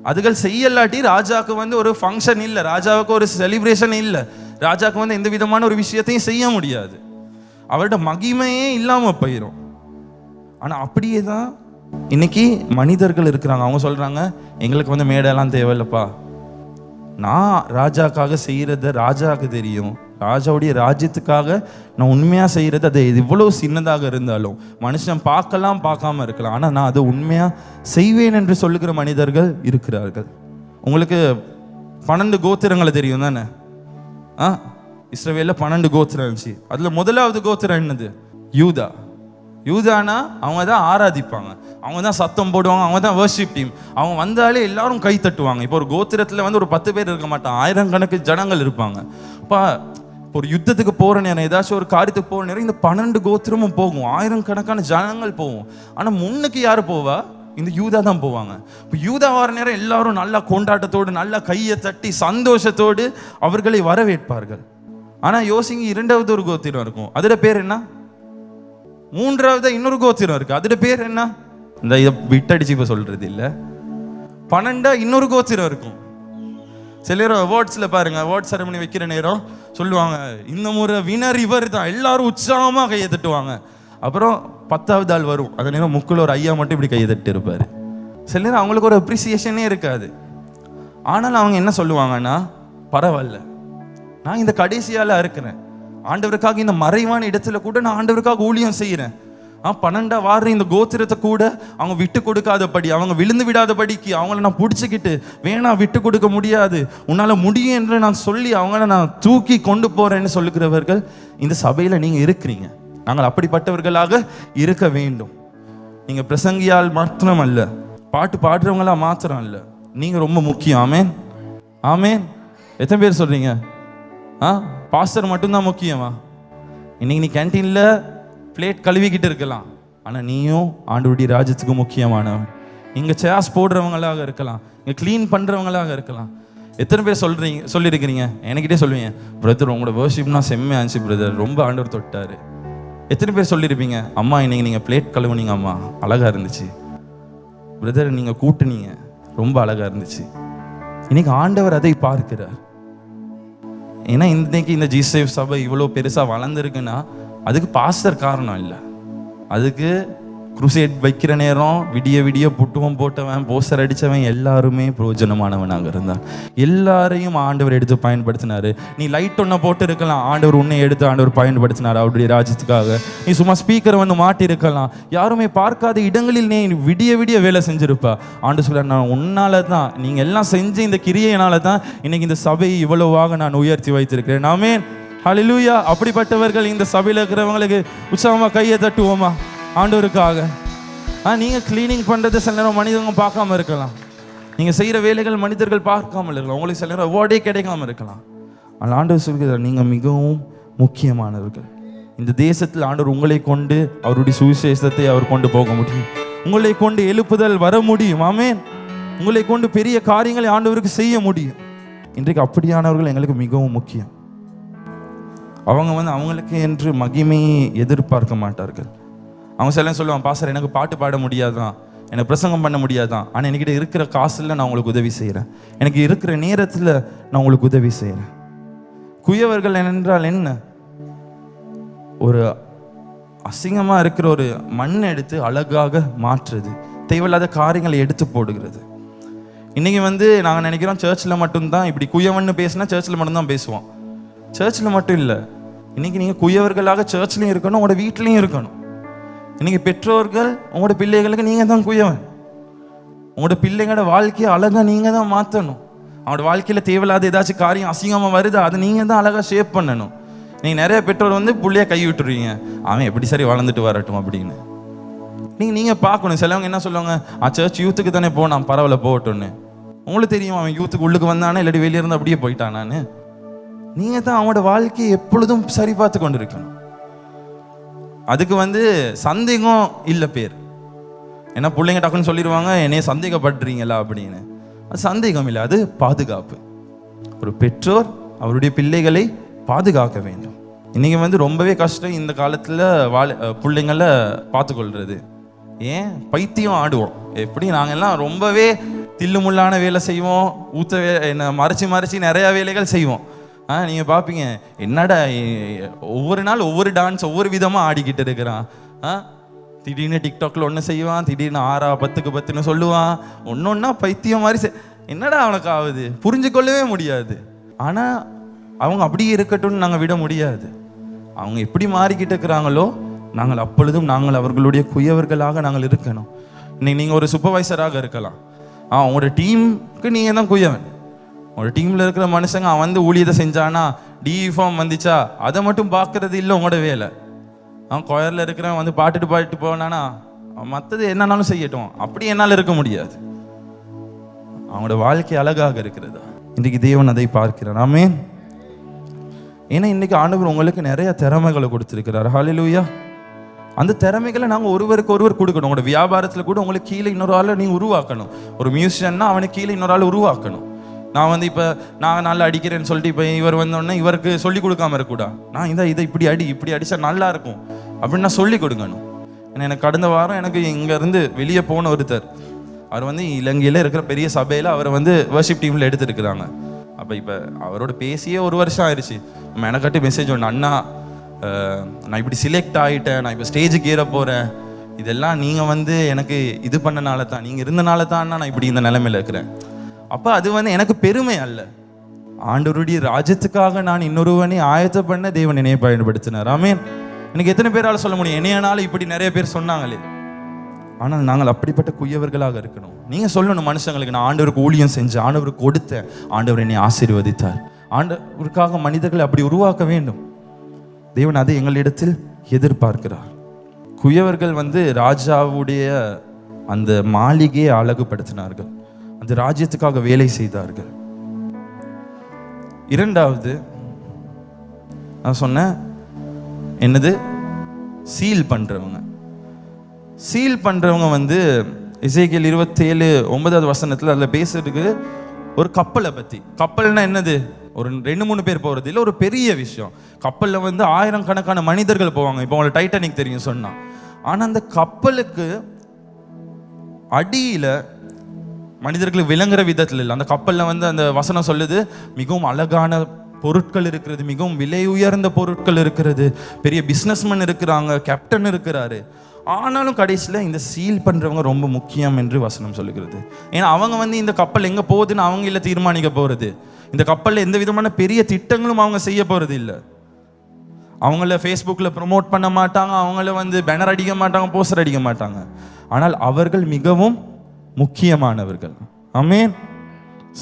அதுகள் செய்யலாட்டி ராஜாவுக்கு ஒரு ஃபங்க்ஷன் இல்லை, ராஜாவுக்கு ஒரு செலிப்ரேஷன் இல்லை, ராஜாவுக்கு எந்த விதமான ஒரு விஷயத்தையும் செய்ய முடியாது, அவரோட மகிமையே இல்லாமல் போயிடும். ஆனால் அப்படியே தான் இன்னைக்கு மனிதர்கள் இருக்கிறாங்க. அவங்க சொல்கிறாங்க, எங்களுக்கு மேடையெல்லாம் தேவையில்லப்பா, நான் ராஜாக்காக செய்கிறத ராஜாவுக்கு தெரியும், ராஜாவுடைய ராஜ்யத்துக்காக நான் உண்மையாக செய்கிறது அது எவ்வளோ சின்னதாக இருந்தாலும் மனுஷன் பார்க்காம இருக்கலாம், ஆனால் நான் அதை உண்மையாக செய்வேன் என்று சொல்லுகிற மனிதர்கள் இருக்கிறார்கள். உங்களுக்கு 12 கோத்திரங்களை தெரியும் தானே? இஸ்ரவேலில் 12 கோத்திரம் இருந்துச்சு. அதில் முதலாவது கோத்திரம் என்னது? யூதா. யூதானா அவங்க தான் ஆராதிப்பாங்க, அவங்க தான் சத்தம் போடுவாங்க, அவங்க தான் வர்ஷிப் டீம். அவங்க வந்தாலே எல்லாரும் கை தட்டுவாங்க. இப்போ ஒரு கோத்திரத்தில் ஒரு 10 பேர் இருக்க மாட்டாங்க, 1000 கணக்கு ஜனங்கள் இருப்பாங்க. இப்போ ஒரு யுத்தத்துக்கு போகிற நேரம், ஏதாச்சும் ஒரு காரியத்துக்கு போகிற நேரம் இந்த 12 கோத்திரமும் போகும், 1000 கணக்கான ஜனங்கள் போகும். ஆனால் முன்னுக்கு யார் போவா? இந்த யூதா தான் போவாங்க. இப்போ யூதா வர நேரம் எல்லாரும் நல்லா கொண்டாட்டத்தோடு, நல்லா கையை தட்டி சந்தோஷத்தோடு அவர்களை வரவேற்பார்கள். ஆனால் யோசிங்க, 2வது ஒரு கோத்திரம் இருக்கும், அதோட பேர் என்ன? 3வது இன்னொரு கோத்திரம் இருக்கு, அதோட பேர் என்ன? இந்த இதை விட்டடிச்சு இப்போ சொல்றது இல்லை. 12 இன்னொரு கோத்திரம் இருக்கும். சில நேரம் அவார்ட்ஸில் பாருங்க, அவார்ட் செரமனி வைக்கிற நேரம் சொல்லுவாங்க, இந்த முறை வினர் இவர் தான், எல்லாரும் உற்சாகமாக கையை தட்டுவாங்க. அப்புறம் 10வது ஆள் வரும், அந்த நேரம் முக்கில் ஒரு ஐயா மட்டும் இப்படி கையை தட்டு இருப்பார். சில நேரம் அவங்களுக்கு ஒரு அப்ரிசியேஷனே இருக்காது. ஆனால் அவங்க என்ன சொல்லுவாங்கன்னா, பரவாயில்ல, நான் இந்த கடைசியால இருக்கிறேன், ஆண்டவருக்காக இந்த மறைவான இடத்துல கூட நான் ஆண்டவருக்காக ஊழியம் செய்கிறேன். 12 வார இந்த கோத்திரத்தை கூட அவங்க விட்டு கொடுக்காதபடி, அவங்க விழுந்து விடாதபடிக்கு அவங்கள நான் பிடிச்சிக்கிட்டு, வேணாம் விட்டு கொடுக்க முடியாது, உன்னால் முடியும் என்று நான் சொல்லி அவங்கள நான் தூக்கி கொண்டு போறேன்னு சொல்லுகிறவர்கள் இந்த சபையில் நீங்கள் இருக்கிறீங்க. நாங்கள் அப்படிப்பட்டவர்களாக இருக்க வேண்டும். நீங்கள் பிரசங்கியால் மாத்திரம் அல்ல, பாட்டு பாடுறவங்களா மாத்திரம் அல்ல, நீங்கள் ரொம்ப முக்கியம். ஆமேன், ஆமேன். எத்தனை பேர் சொல்றீங்க? பாஸ்டர் மட்டும்தான் முக்கியமா? இன்னைக்கு நீ கேன்டீனில் பிளேட் கழுவிக்கிட்டு இருக்கலாம், ஆனால் நீயும் ஆண்டவருடைய ராஜ்யத்துக்கு முக்கியமானவன். இங்கே சேர்ஸ் போடுறவங்களாக இருக்கலாம், இங்கே க்ளீன் பண்ணுறவங்களாக இருக்கலாம். எத்தனை பேர் சொல்லியிருக்கிறீங்க? என்கிட்டே சொல்லுவீங்க, பிரதர் உங்களோட வர்ஷிப்னா செம்மையா இருந்துச்சு பிரதர், ரொம்ப ஆண்டவர் தொட்டார். எத்தனை பேர் சொல்லியிருப்பீங்க, அம்மா இன்னைக்கு நீங்கள் பிளேட் கழுவுனீங்க, அம்மா அழகாக இருந்துச்சு பிரதர், நீங்கள் கூட்டுனீங்க, ரொம்ப அழகா இருந்துச்சு. இன்னைக்கு ஆண்டவர் அதை பார்க்கிறார். ஏன்னா இன்னைக்கு இந்த ஜீசஸ் சபை இவ்வளோ பெருசாக வளர்ந்துருக்குன்னா அதுக்கு பாஸ்டர் காரணம் இல்லை. அதுக்கு குருசேட் வைக்கிற நேரம் விடிய விடிய புட்டுவம் போட்டவன், போஸ்டர் அடித்தவன் எல்லாருமே பிரயோஜனமானவனாக இருந்தான். எல்லாரையும் ஆண்டவர் எடுத்து பயன்படுத்தினாரு. நீ லைட் ஒன்றை போட்டு இருக்கலாம், ஆண்டவர் உன்னை எடுத்து ஆண்டவர் பயன்படுத்தினார் அவருடைய ராஜ்யத்துக்காக. நீ சும்மா ஸ்பீக்கர் வந்து மாட்டிருக்கலாம், யாருமே பார்க்காத இடங்களில் நீ விடிய விடிய வேலை செஞ்சிருப்பா. ஆண்டு சொல்ல, நான் உன்னால தான், நீங்கள் எல்லாம் செஞ்ச இந்த கிரியையினால தான் இன்னைக்கு இந்த சபையை இவ்வளவாக நான் உயர்த்தி வைத்திருக்கிறேன். ஆமென், ஹல்லேலூயா. அப்படிப்பட்டவர்கள் இந்த சபையில் இருக்கிறவங்களுக்கு உற்சாகமாக கையை தட்டுவோமா ஆண்டவருக்காக. நீங்கள் கிளீனிங் பண்ணுறது சில நேரம் மனிதங்க பார்க்காம இருக்கலாம், நீங்கள் செய்கிற வேலைகள் மனிதர்கள் பார்க்காம இருக்கலாம், உங்களுக்கு சில நேரம் அவார்டே கிடைக்காம இருக்கலாம். ஆனால் ஆண்டவர் சொல்கிறார், நீங்கள் மிகவும் முக்கியமானவர்கள். இந்த தேசத்தில் ஆண்டவர் உங்களை கொண்டு அவருடைய சுவிசேஷத்தை அவர் கொண்டு போக முடியும். உங்களை கொண்டு எழுப்புதல் வர முடியும். ஆமென். உங்களை கொண்டு பெரிய காரியங்களை ஆண்டவருக்கு செய்ய முடியும். இன்றைக்கு அப்படியானவர்கள் எங்களுக்கு மிகவும் முக்கியம். அவங்க அவங்களுக்கு என்று மகிமையை எதிர்பார்க்க மாட்டார்கள். அவங்க சில சொல்லுவாங்க, பாஸ்டர் எனக்கு பாட்டு பாட முடியாதான், எனக்கு பிரசங்கம் பண்ண முடியாதான், ஆனால் என்கிட்ட இருக்கிற காசில் நான் உங்களுக்கு உதவி செய்கிறேன், எனக்கு இருக்கிற நேரத்தில் நான் உங்களுக்கு உதவி செய்கிறேன். குயவர்கள் என்றால் என்ன? ஒரு அசிங்கமாக இருக்கிற ஒரு மண்ணை எடுத்து அழகாக மாற்றுறது, தேவையில்லாத காரியங்களை எடுத்து போடுகிறது. இன்றைக்கி நாங்கள் நினைக்கிறோம் சர்ச்சில் மட்டும்தான் இப்படி குயவன்னு பேசினா சர்ச்சில் மட்டும்தான் பேசுவோம். சர்ச்சில் மட்டும் இல்லை, இன்றைக்கி நீங்கள் குயவர்களாக சர்ச்லையும் இருக்கணும், உங்களோட வீட்லேயும் இருக்கணும். இன்றைக்கி பெற்றோர்கள் உங்களோட பிள்ளைகளுக்கு நீங்கள் தான் குயவன். உங்களோட பிள்ளைங்களோட வாழ்க்கையை அழகாக நீங்கள் தான் மாற்றணும். அவனோட வாழ்க்கையில் தேவையில்லாத ஏதாச்சும் காரியம் அசிங்கமாக வருதா, அதை நீங்கள் தான் அழகாக ஷேப் பண்ணணும். நீங்கள் நிறைய பெற்றோர் பிள்ளைய கை விட்டுருவீங்க, அவன் எப்படி சரி வளர்ந்துட்டு வரட்டும் அப்படின்னு. நீங்கள் பார்க்கணும். சிலவங்க என்ன சொல்லுவாங்க, சர்ச் யூத்துக்கு தானே போனான், பரவாயில்ல போகட்டும்னு. உங்களுக்கு தெரியும் அவன் யூத்துக்கு உள்ளுக்கு வந்தானே இல்லாட்டி வெளியே இருந்து அப்படியே போயிட்டான். நீங்கள் தான் அவனோட வாழ்க்கையை எப்பொழுதும் சரி பார்த்து கொண்டு இருக்கணும். அதுக்கு சந்தேகம் இல்லை பேர். ஏன்னா பிள்ளைங்க டக்குன்னு சொல்லிடுவாங்க, என்னைய சந்தேகப்படுறீங்களா அப்படின்னு. அது சந்தேகம் இல்லை, அது பாதுகாப்பு. ஒரு பெற்றோர் அவருடைய பிள்ளைகளை பாதுகாக்க வேண்டும். இன்னைக்கு ரொம்பவே கஷ்டம் இந்த காலத்தில் பிள்ளைங்களை பார்த்துக்கொள்றது. ஏன் பைத்தியம் ஆடுவோம், எப்படி நாங்கள் எல்லாம் ரொம்பவே தில்லுமுள்ளான வேலை செய்வோம், என்ன மறைச்சி நிறையா வேலைகள் செய்வோம். நீங்கள் பார்ப்பீங்க, என்னடா ஒவ்வொரு நாள் ஒவ்வொரு டான்ஸ் ஒவ்வொரு விதமாக ஆடிக்கிட்டு இருக்கிறான். திடீர்னு டிக்டாக்ல ஒன்று செய்வான், திடீர்னு 6 10க்கு 10ன்னு சொல்லுவான், ஒன்றா பைத்தியம் மாதிரி என்னடா அவனுக்கு ஆகுது, புரிஞ்சு கொள்ளவே முடியாது. ஆனால் அவங்க அப்படியே இருக்கட்டும்னு நாங்கள் விட முடியாது. அவங்க எப்படி மாறிக்கிட்டு இருக்கிறாங்களோ நாங்கள் அப்பொழுதும் நாங்கள் அவர்களுடைய குயவர்களாக நாங்கள் இருக்கணும். இன்னைக்கு நீங்கள் ஒரு சூப்பர்வைசராக இருக்கலாம், உங்களோட டீமுக்கு நீங்கள் தான் குயவன். உங்களோட டீமில் இருக்கிற மனுஷங்க அவன் ஊழியத்தை செஞ்சானா, டிஃபார்ம் வந்துச்சா, அதை மட்டும் பார்க்கறது இல்லை உங்களோட வேலை. கொயரில் இருக்கிறவன் பாட்டுட்டு போனானா மற்றது என்னன்னாலும் செய்யட்டும், அப்படி என்னால் இருக்க முடியாது. அவங்களோட வாழ்க்கை அழகாக இருக்கிறதா, இன்றைக்கு தேவன் அதை பார்க்கிறார். ஆமென். ஏன்னா இன்னைக்கு ஆண்டவர் உங்களுக்கு நிறைய திறமைகளை கொடுத்துருக்கிறார். ஹல்லேலூயா. அந்த திறமைகளை நாங்கள் ஒருவருக்கு ஒருவர் கொடுக்கணும். உங்களோட வியாபாரத்தில் கூட உங்களுக்கு கீழே இன்னொரு ஆளை நீங்கள் உருவாக்கணும். ஒரு மியூசிஷியன்னா அவனுக்கு கீழே இன்னொரு ஆள் உருவாக்கணும். நான் இப்போ நான் நல்லா அடிக்கிறேன்னு சொல்லிட்டு இப்போ இவர் வந்தோடனே இவருக்கு சொல்லிக் கொடுக்காம இருக்கக்கூடா, நான் இதை இப்படி அடித்தா நல்லா இருக்கும் அப்படின்னு நான் சொல்லிக் கொடுக்கணும். ஏன்னா எனக்கு கடந்த வாரம் எனக்கு இங்கேருந்து வெளியே போன ஒருத்தர், அவர் இலங்கையில் இருக்கிற பெரிய சபையில் அவர் வர்ஷிப் டீமில் எடுத்துருக்குறாங்க. அப்போ இப்போ அவரோட பேசியே 1 வருஷம் ஆயிடுச்சு. எனக்காட்டி மெசேஜ் ஒன்று, அண்ணா நான் இப்படி சிலெக்ட் ஆகிட்டேன், நான் இப்போ ஸ்டேஜுக்கு ஏற போகிறேன், இதெல்லாம் நீங்கள் எனக்கு இது பண்ணனால தான், நீங்கள் இருந்தனால தான் நான் இப்படி இந்த நிலைமையில் இருக்கிறேன். அப்போ அது எனக்கு பெருமை அல்ல, ஆண்டவருடைய ராஜ்யத்துக்காக நான் இன்னொருவனை ஆயத்த பண்ண தேவன் என்னைய பயன்படுத்தினார். ஆமென். எனக்கு எத்தனை பேரால் சொல்ல முடியும், என்னையனால இப்படி நிறைய பேர் சொன்னாங்களே. ஆனால் நாங்கள் அப்படிப்பட்ட குயவர்களாக இருக்கணும். நீங்கள் சொல்லணும் மனுஷங்களுக்கு, நான் ஆண்டவருக்கு ஊழியம் செஞ்சேன், ஆண்டவருக்கு கொடுத்தேன், ஆண்டவர் என்னை ஆசீர்வதித்தார். ஆண்டவருக்காக மனிதர்களை அப்படி உருவாக்க வேண்டும். தேவன் அதை எங்களிடத்தில் எதிர்பார்க்கிறார். குயவர்கள் ராஜாவுடைய அந்த மாளிகையை அழகுபடுத்தினார்கள், அந்த ராஜ்யத்துக்காக வேலை செய்தார்கள். இரண்டாவது நான் சொன்னேன் என்னது, சீல் பண்றவங்க. சீல் பண்றவங்க எசேக்கியேல் 27:9 வசனத்துல அதுல பேசுறதுக்கு ஒரு கப்பலை பத்தி. கப்பல்னா என்னது, ஒரு 2-3 பேர் போறது இல்லை, ஒரு பெரிய விஷயம். கப்பல்ல 1000 கணக்கான மனிதர்கள் போவாங்க. இப்போ உங்களுக்கு டைட்டானிக் தெரியும் சொன்னா. ஆனா அந்த கப்பலுக்கு அடியில மனிதர்களுக்கு விளங்குற விதத்தில் இல்லை. அந்த கப்பலில் வந்து அந்த வசனம் சொல்லுது, மிகவும் அழகான பொருட்கள் இருக்கிறது, மிகவும் விலை உயர்ந்த பொருட்கள் இருக்கிறது, பெரிய பிஸ்னஸ்மேன் இருக்கிறாங்க, கேப்டன் இருக்கிறாரு. ஆனாலும் கடைசியில் இந்த சீல் பண்ணுறவங்க ரொம்ப முக்கியம் என்று வசனம் சொல்லுகிறது. ஏன்னா அவங்க வந்து இந்த கப்பல் எங்கே போகுதுன்னு அவங்க இல்லை தீர்மானிக்க போகிறது. இந்த கப்பலில் எந்த விதமான பெரிய திட்டங்களும் அவங்க செய்ய போகிறது இல்லை. அவங்கள ஃபேஸ்புக்கில் ப்ரொமோட் பண்ண மாட்டாங்க, அவங்கள வந்து பேனர் அடிக்க மாட்டாங்க, போஸ்டர் அடிக்க மாட்டாங்க. ஆனால் அவர்கள் மிகவும் முக்கியமானவர்கள். ஆமென்.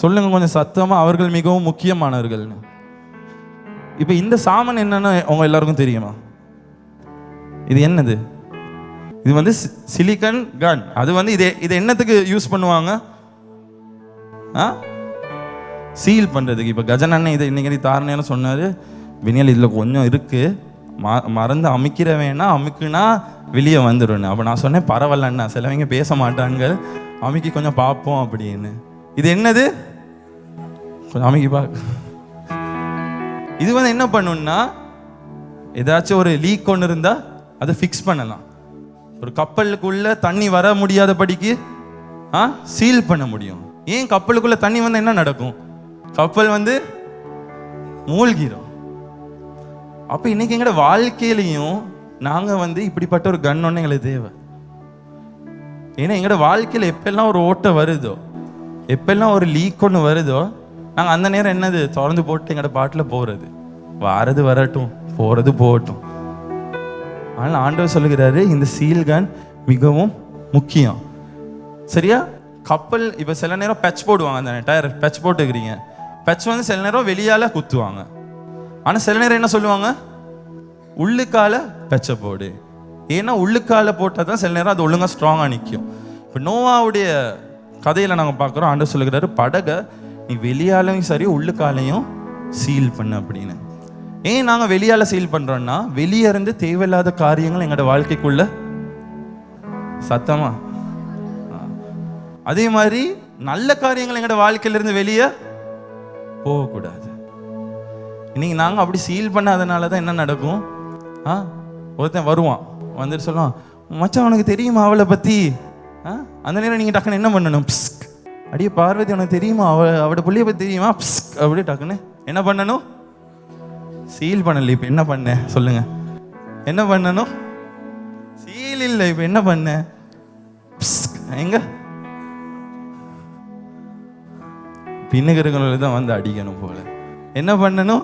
சொல்லுங்க கொஞ்சம் சத்தமா, அவர்கள் மிகவும் முக்கியமானவர்கள். இப்போ இந்த சாமான் என்னன்னு அவங்க எல்லாருக்கும் தெரியுமா? இது என்னது? இது வந்து சிலிக்கன் கன். அது வந்து இது என்னத்துக்கு யூஸ் பண்ணுவாங்க? சீல் பண்ணுறதுக்கு. இப்போ கஜன் அண்ணன் இதை இன்னைக்கு தாரணேன்னு சொன்னார், வினியல் இதில் கொஞ்சம் இருக்குது, மறந்து அமைக்கிற வேணா, அமுக்குனா வெளியே வந்துடும். அப்போ நான் சொன்னேன் பரவாயில்லண்ணா, சிலவங்க பேச மாட்டாங்க, அமைக்கி கொஞ்சம் பார்ப்போம் அப்படின்னு. இது என்னது? கொஞ்சம் அமைக்கி பார்க்க. இது வந்து என்ன பண்ணுன்னா, ஏதாச்சும் ஒரு லீக் ஒன்று இருந்தால் அதை ஃபிக்ஸ் பண்ணலாம். ஒரு கப்பலுக்குள்ள தண்ணி வர முடியாதபடிக்கு சீல் பண்ண முடியும். ஏன் கப்பலுக்குள்ள தண்ணி வந்து என்ன நடக்கும்? கப்பல் வந்து மூழ்கிடும். அப்போ இன்னைக்கு எங்களோட வாழ்க்கையிலையும் நாங்கள் வந்து இப்படிப்பட்ட ஒரு கன் ஒன்று எங்களுக்கு தேவை. ஏன்னா எங்களோட வாழ்க்கையில் எப்பெல்லாம் ஒரு ஓட்டை வருதோ, எப்பெல்லாம் ஒரு லீக் ஒன்று வருதோ, நாங்கள் அந்த நேரம் என்னது திறந்து போட்டு எங்களோட பாட்டில் போகிறது, வாரது வரட்டும், போகிறது போகட்டும். ஆனால் ஆண்டவர் சொல்லுகிறாரு, இந்த சீல் கன் மிகவும் முக்கியம். சரியா? கப்பல் இப்போ சில நேரம் பெட்ச் போடுவாங்க, அந்த டயர் பெட்ச் போட்டுக்கிறீங்க, பெட்ச் வந்து சில நேரம் வெளியால குத்துவாங்க. ஆனால் சில நேரம் என்ன சொல்லுவாங்க? உள்ளுக்கால பெச்சை போடு. ஏன்னா உள்ளுக்கால போட்டால் தான் சில நேரம் அது ஒழுங்காக ஸ்ட்ராங்காக நிற்கும். இப்போ நோவாவுடைய கதையில் நாங்கள் பார்க்குறோம், ஆண்டவர் சொல்லுகிறாரு, படகை நீ வெளியாலையும் சரி உள்ளுக்காலையும் சீல் பண்ணு அப்படின்னு. ஏன் நாங்கள் வெளியால் சீல் பண்ணுறோன்னா, வெளியே இருந்து தேவையில்லாத காரியங்கள் எங்களோட வாழ்க்கைக்குள்ள சத்தமா, அதே மாதிரி நல்ல காரியங்கள் எங்களோட வாழ்க்கையிலிருந்து வெளியே போகக்கூடாது. இன்னைக்கு நாங்கள் அப்படி சீல் பண்ணாதனால தான் என்ன நடக்கும்? ஒருத்தன் வருவான், வந்துட்டு சொல்லுவான், மச்சான் உனக்கு தெரியுமா அவளை பற்றி? அந்த நேரம் நீங்கள் டக்குன்னு என்ன பண்ணணும்? அடியே பார்வதி உனக்கு தெரியுமா அவளோட பிள்ளைய பற்றி தெரியுமா? அப்படி டக்குன்னு என்ன பண்ணணும்? சீல் பண்ணல. இப்போ என்ன பண்ண சொல்லுங்க? என்ன பண்ணணும்? சீல் இல்லை. இப்போ என்ன பண்ண? எங்க பின்னுக்கிறவங்கள தான் வந்து அடிக்கணும் போல. என்ன பண்ணணும்?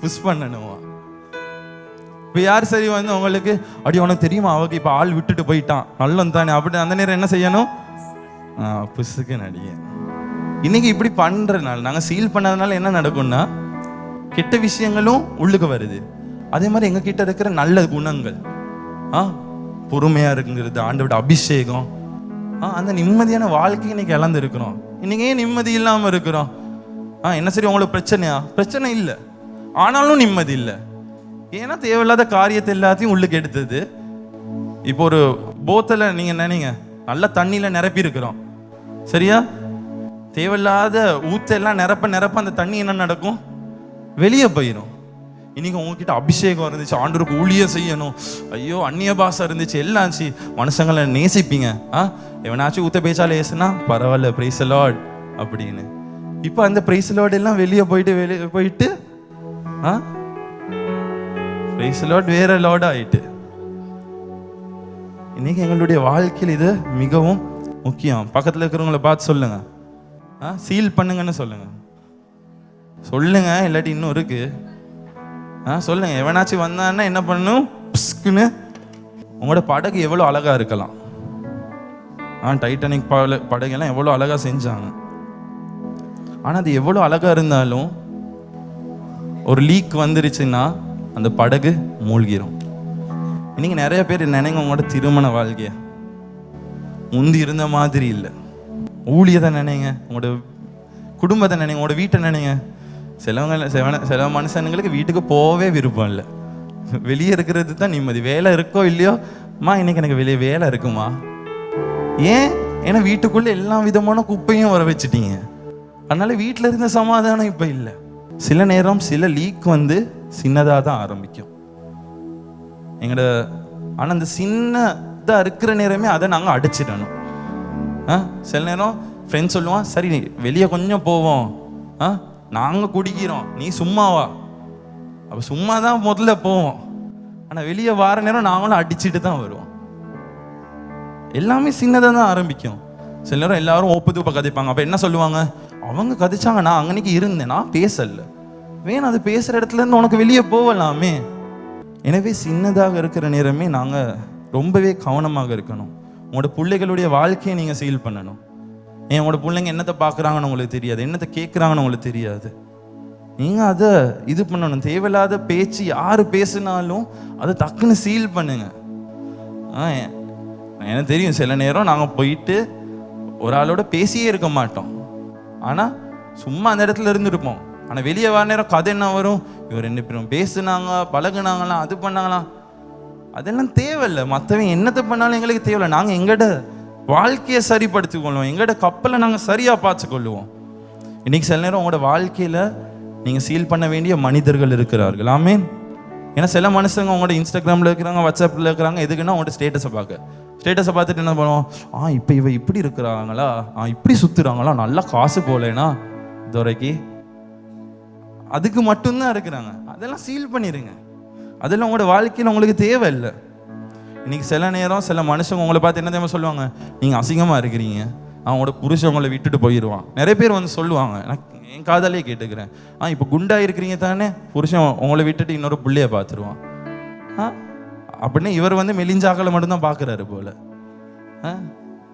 புஷ் பண்ணணும். இப்போ யார் சரி வந்து உங்களுக்கு அடி உனக்கு தெரியுமா அவருக்கு இப்போ ஆள் விட்டுட்டு போயிட்டான் நல்லம் தானே, அப்படி அந்த நேரம் என்ன செய்யணும்? புஷுக்கு நடிக. இன்னைக்கு இப்படி பண்றதுனால, நாங்கள் சீல் பண்ணதுனால என்ன நடக்கும்னா, கெட்ட விஷயங்களும் உள்ளுக்கு வருது. அதே மாதிரி எங்க கிட்ட இருக்கிற நல்ல குணங்கள், பொறுமையா இருக்குங்கிறது, ஆண்டவரோட அபிஷேகம், அந்த நிம்மதியான வாழ்க்கை இன்னைக்கு இழந்து இருக்கிறோம். இன்னைக்கு ஏன் நிம்மதி இல்லாம இருக்கிறோம்? என்ன சரி உங்களுக்கு பிரச்சனையா? பிரச்சனை இல்லை, ஆனாலும் நிம்மதி இல்லை. ஏன்னா தேவையில்லாத காரியத்தை எல்லாத்தையும் உள்ளுக்கு எடுத்தது. இப்போ ஒரு போத்தல நீங்க நினைங்க, நல்ல தண்ணியில நிரப்பி இருக்கிறோம், சரியா? தேவையில்லாத ஊத்தெல்லாம் நிரப்ப அந்த தண்ணி என்ன நடக்கும்? வெளியே போயிடும். இன்னைக்கு உங்ககிட்ட அபிஷேகம் இருந்துச்சு, ஆண்டவருக்கு ஊழியம் செய்யணும், ஐயோ அந்நிய பாஷை இருந்துச்சு, எல்லாம் ஆச்சு, மனுஷங்களை நேசிப்பீங்க, எவனாச்சும் ஊத்த பேச்சால ஏசுனா பரவாயில்ல, பிரைஸ் தி லார்ட் அப்படின்னு. இப்போ அந்த பிரைஸ் தி லார்ட் எல்லாம் வெளியே போயிட்டு பிரைஸ் தி லார்ட் வேற லார்ட் ஆயிட்டு. இன்னைக்கு எங்களுடைய வாழ்க்கையில் இது மிகவும் முக்கியம். பக்கத்தில் இருக்கிறவங்கள பார்த்து சொல்லுங்க, சீல் பண்ணுங்கன்னு சொல்லுங்க. சொல்லுங்க, இல்லாட்டி இன்னும் இருக்கு. சொல்லுங்க. எவனாச்சும் வந்தான்னா என்ன பண்ணணும்? பிஸ்குன்னு. உங்களோட படகு எவ்வளோ அழகா இருக்கலாம். டைட்டானிக் படகெல்லாம் எவ்வளோ அழகா செஞ்சாங்க. ஆனால் அது எவ்வளோ அழகா இருந்தாலும் ஒரு லீக் வந்துருச்சுன்னா அந்த படகு மூழ்கிரும். இன்னைக்கு நிறைய பேர் நினைங்க, உங்களோட திருமண வாழ்க்கைய முந்தி இருந்த மாதிரி இல்லை. ஊழியத்தை நினைங்க, உங்களோட குடும்பத்தை நினைங்க, உங்களோட வீட்டை நினைங்க. சில மனுஷனுங்களுக்கு வீட்டுக்கு போகவே விருப்பம் இல்லை, வெளியே இருக்கிறது தான் நிம்மதி. வேலை இருக்கோ இல்லையோ, இன்னைக்கு எனக்கு வெளியே வேலை இருக்குமா? ஏன்? ஏன்னா வீட்டுக்குள்ள எல்லா விதமான குப்பையும் வர வச்சுட்டீங்க. அதனால வீட்டில் இருந்த சமாதானம் இப்போ இல்லை. சில நேரம் சில லீக் வந்து சின்னதாக தான் ஆரம்பிக்கும் எங்களோட. ஆனால் அந்த சின்னதாக இருக்கிற நேரமே அதை நாங்கள் அடைச்சிடணும். சில நேரம் ஃப்ரெண்ட்ஸ் சொல்லுவான், சரி நீ வெளியே கொஞ்சம் போவோம், நாங்கள் குடிக்கிறோம், நீ சும்மாவா? அப்போ சும்மா தான் முதல்ல போவோம், ஆனால் வெளியே வார நேரம் நாங்களும் அடிச்சுட்டு தான் வருவோம். எல்லாமே சின்னதாக தான் ஆரம்பிக்கும். சில நேரம் எல்லாரும் ஒப்புதுப்ப கதைப்பாங்க. அப்போ என்ன சொல்லுவாங்க, அவங்க கதைச்சாங்க, நான் அங்கனைக்கு இருந்தேன், நான் பேசல. வேணும், அது பேசுகிற இடத்துல இருந்து உனக்கு வெளியே போகலாமே. எனவே சின்னதாக இருக்கிற நேரமே நாங்கள் ரொம்பவே கவனமாக இருக்கணும். உங்களோட பிள்ளைகளுடைய வாழ்க்கையை நீங்கள் சீல் பண்ணணும். உங்களோட பிள்ளைங்க என்னத்தை பார்க்குறாங்கன்னு உங்களுக்கு தெரியாது, என்னத்தை கேட்குறாங்கன்னு உங்களுக்கு தெரியாது. நீங்கள் அதை இது பண்ணணும். தேவையில்லாத பேச்சு யார் பேசுனாலும் அதை டக்குன்னு சீல் பண்ணுங்க. எனக்கு தெரியும், சில நேரம் நாங்கள் போயிட்டு ஒரு ஆளோட பேசியே இருக்க மாட்டோம், ஆனால் சும்மா அந்த இடத்துல இருந்துருப்போம். ஆனால் வெளியே வர நேரம் கதை என்ன வரும், இவர் 2 பேரும் பேசுனாங்க, பழகுனாங்களாம், அது பண்ணாங்களாம். அதெல்லாம் தேவையில்லை. மற்றவங்க என்னத்தை பண்ணாலும் எங்களுக்கு தேவையில்லை. நாங்கள் எங்களோட வாழ்க்கையை சரிப்படுத்தி கொள்வோம், எங்களோட கப்பலை நாங்கள் சரியாக பார்த்துக்கொள்ளுவோம். இன்னைக்கு சில நேரம் உங்களோட வாழ்க்கையில் நீங்கள் சீல் பண்ண வேண்டிய மனிதர்கள் இருக்கிறார்கள். ஆமீன். ஏன்னா சில மனுஷங்க உங்களோட இன்ஸ்டாகிராமில் இருக்கிறாங்க, வாட்ஸ்அப்பில் இருக்கிறாங்க. எதுக்குன்னா உங்களோட ஸ்டேட்டஸை பார்த்துட்டு என்ன பண்ணுவோம், இப்போ இவ இப்படி இருக்கிறாங்களா, இப்படி சுற்றுறாங்களா, நல்லா காசு போகலைன்னா துறைக்கு, அதுக்கு மட்டும்தான் இருக்கிறாங்க. அதெல்லாம் சீல் பண்ணிடுங்க. அதெல்லாம் உங்களோட வாழ்க்கையில் உங்களுக்கு தேவையில்லை. இன்னைக்கு சில நேரம் சில மனுஷங்க உங்களை பார்த்து என்ன தெரியுமா சொல்லுவாங்க, நீங்கள் அசிங்கமாக இருக்கிறீங்க, அவங்களோட புருஷன் உங்களை விட்டுட்டு போயிடுவான். நிறைய பேர் வந்து சொல்லுவாங்க, நான் என் காதாலே கேட்டுக்கிறேன், இப்போ குண்டா இருக்கிறீங்க தானே, புருஷன் உங்களை விட்டுட்டு இன்னொரு பிள்ளைய பார்த்துருவான். அப்படின்னு இவர் வந்து மெலிஞ்சாக்களை மட்டும்தான் பார்க்குறாரு போல.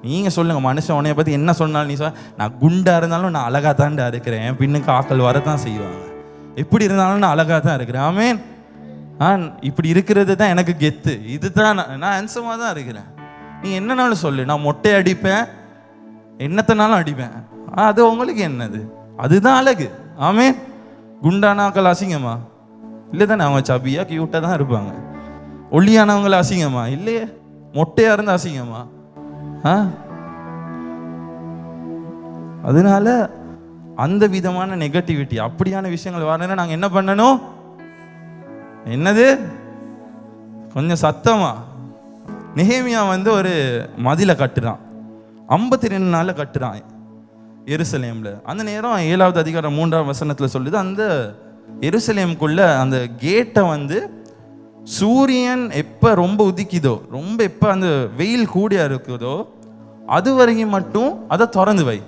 நீங்கள் சொல்லுங்கள், மனுஷன் உன்னைய பற்றி என்ன சொன்னாலும் நீ நான் குண்டா இருந்தாலும் நான் அழகாக தாண்டா இருக்கிறேன், என் பின்னுக்கு ஆக்கள் வரத்தான் செய்வாங்க, எப்படி இருந்தாலும் நான் அழகாக தான் இருக்கிறேன். ஆமேன். இப்படி இருக்கிறது தான் எனக்கு கெத்து, இதுதான் நான் ஹேண்ட்ஸமாக தான் இருக்கிறேன். நீ என்னன்னாலும் சொல்லு, நான் மொட்டை அடிப்பேன், என்னத்தனாலும் அடிப்பேன், அது உங்களுக்கு என்னது, அதுதான் அழகு. ஆமேன். குண்டானாக்கள் அசிங்கமா இல்லை தானே, அவங்க சபியா கியூட்டாக தான் இருப்பாங்க. ஒல்லியானவங்களை அசிங்கமா இல்லையே, மொட்டையாக இருந்தால் அசிங்கமா? அதனால அந்த விதமான நெகட்டிவிட்டி அப்படியான விஷயங்கள் வரணும்னா நாங்கள் என்ன பண்ணணும்? என்னது, கொஞ்சம் சத்தமா. நெகேமியா வந்து ஒரு மதிலை கட்டுறான், 52 நாளில் கட்டுறான் எருசலேமில். அந்த நேரம் 7வது அதிகாரம் 3ஆம் வசனத்தில் சொல்லுது, அந்த எருசலேமுக்குள்ள அந்த கேட்டை வந்து சூரியன் எப்போ ரொம்ப உதிக்குதோ, ரொம்ப எப்போ அந்த வெயில் கூடியா இருக்குதோ அது வரைக்கும் மட்டும் அதை திறந்து வை.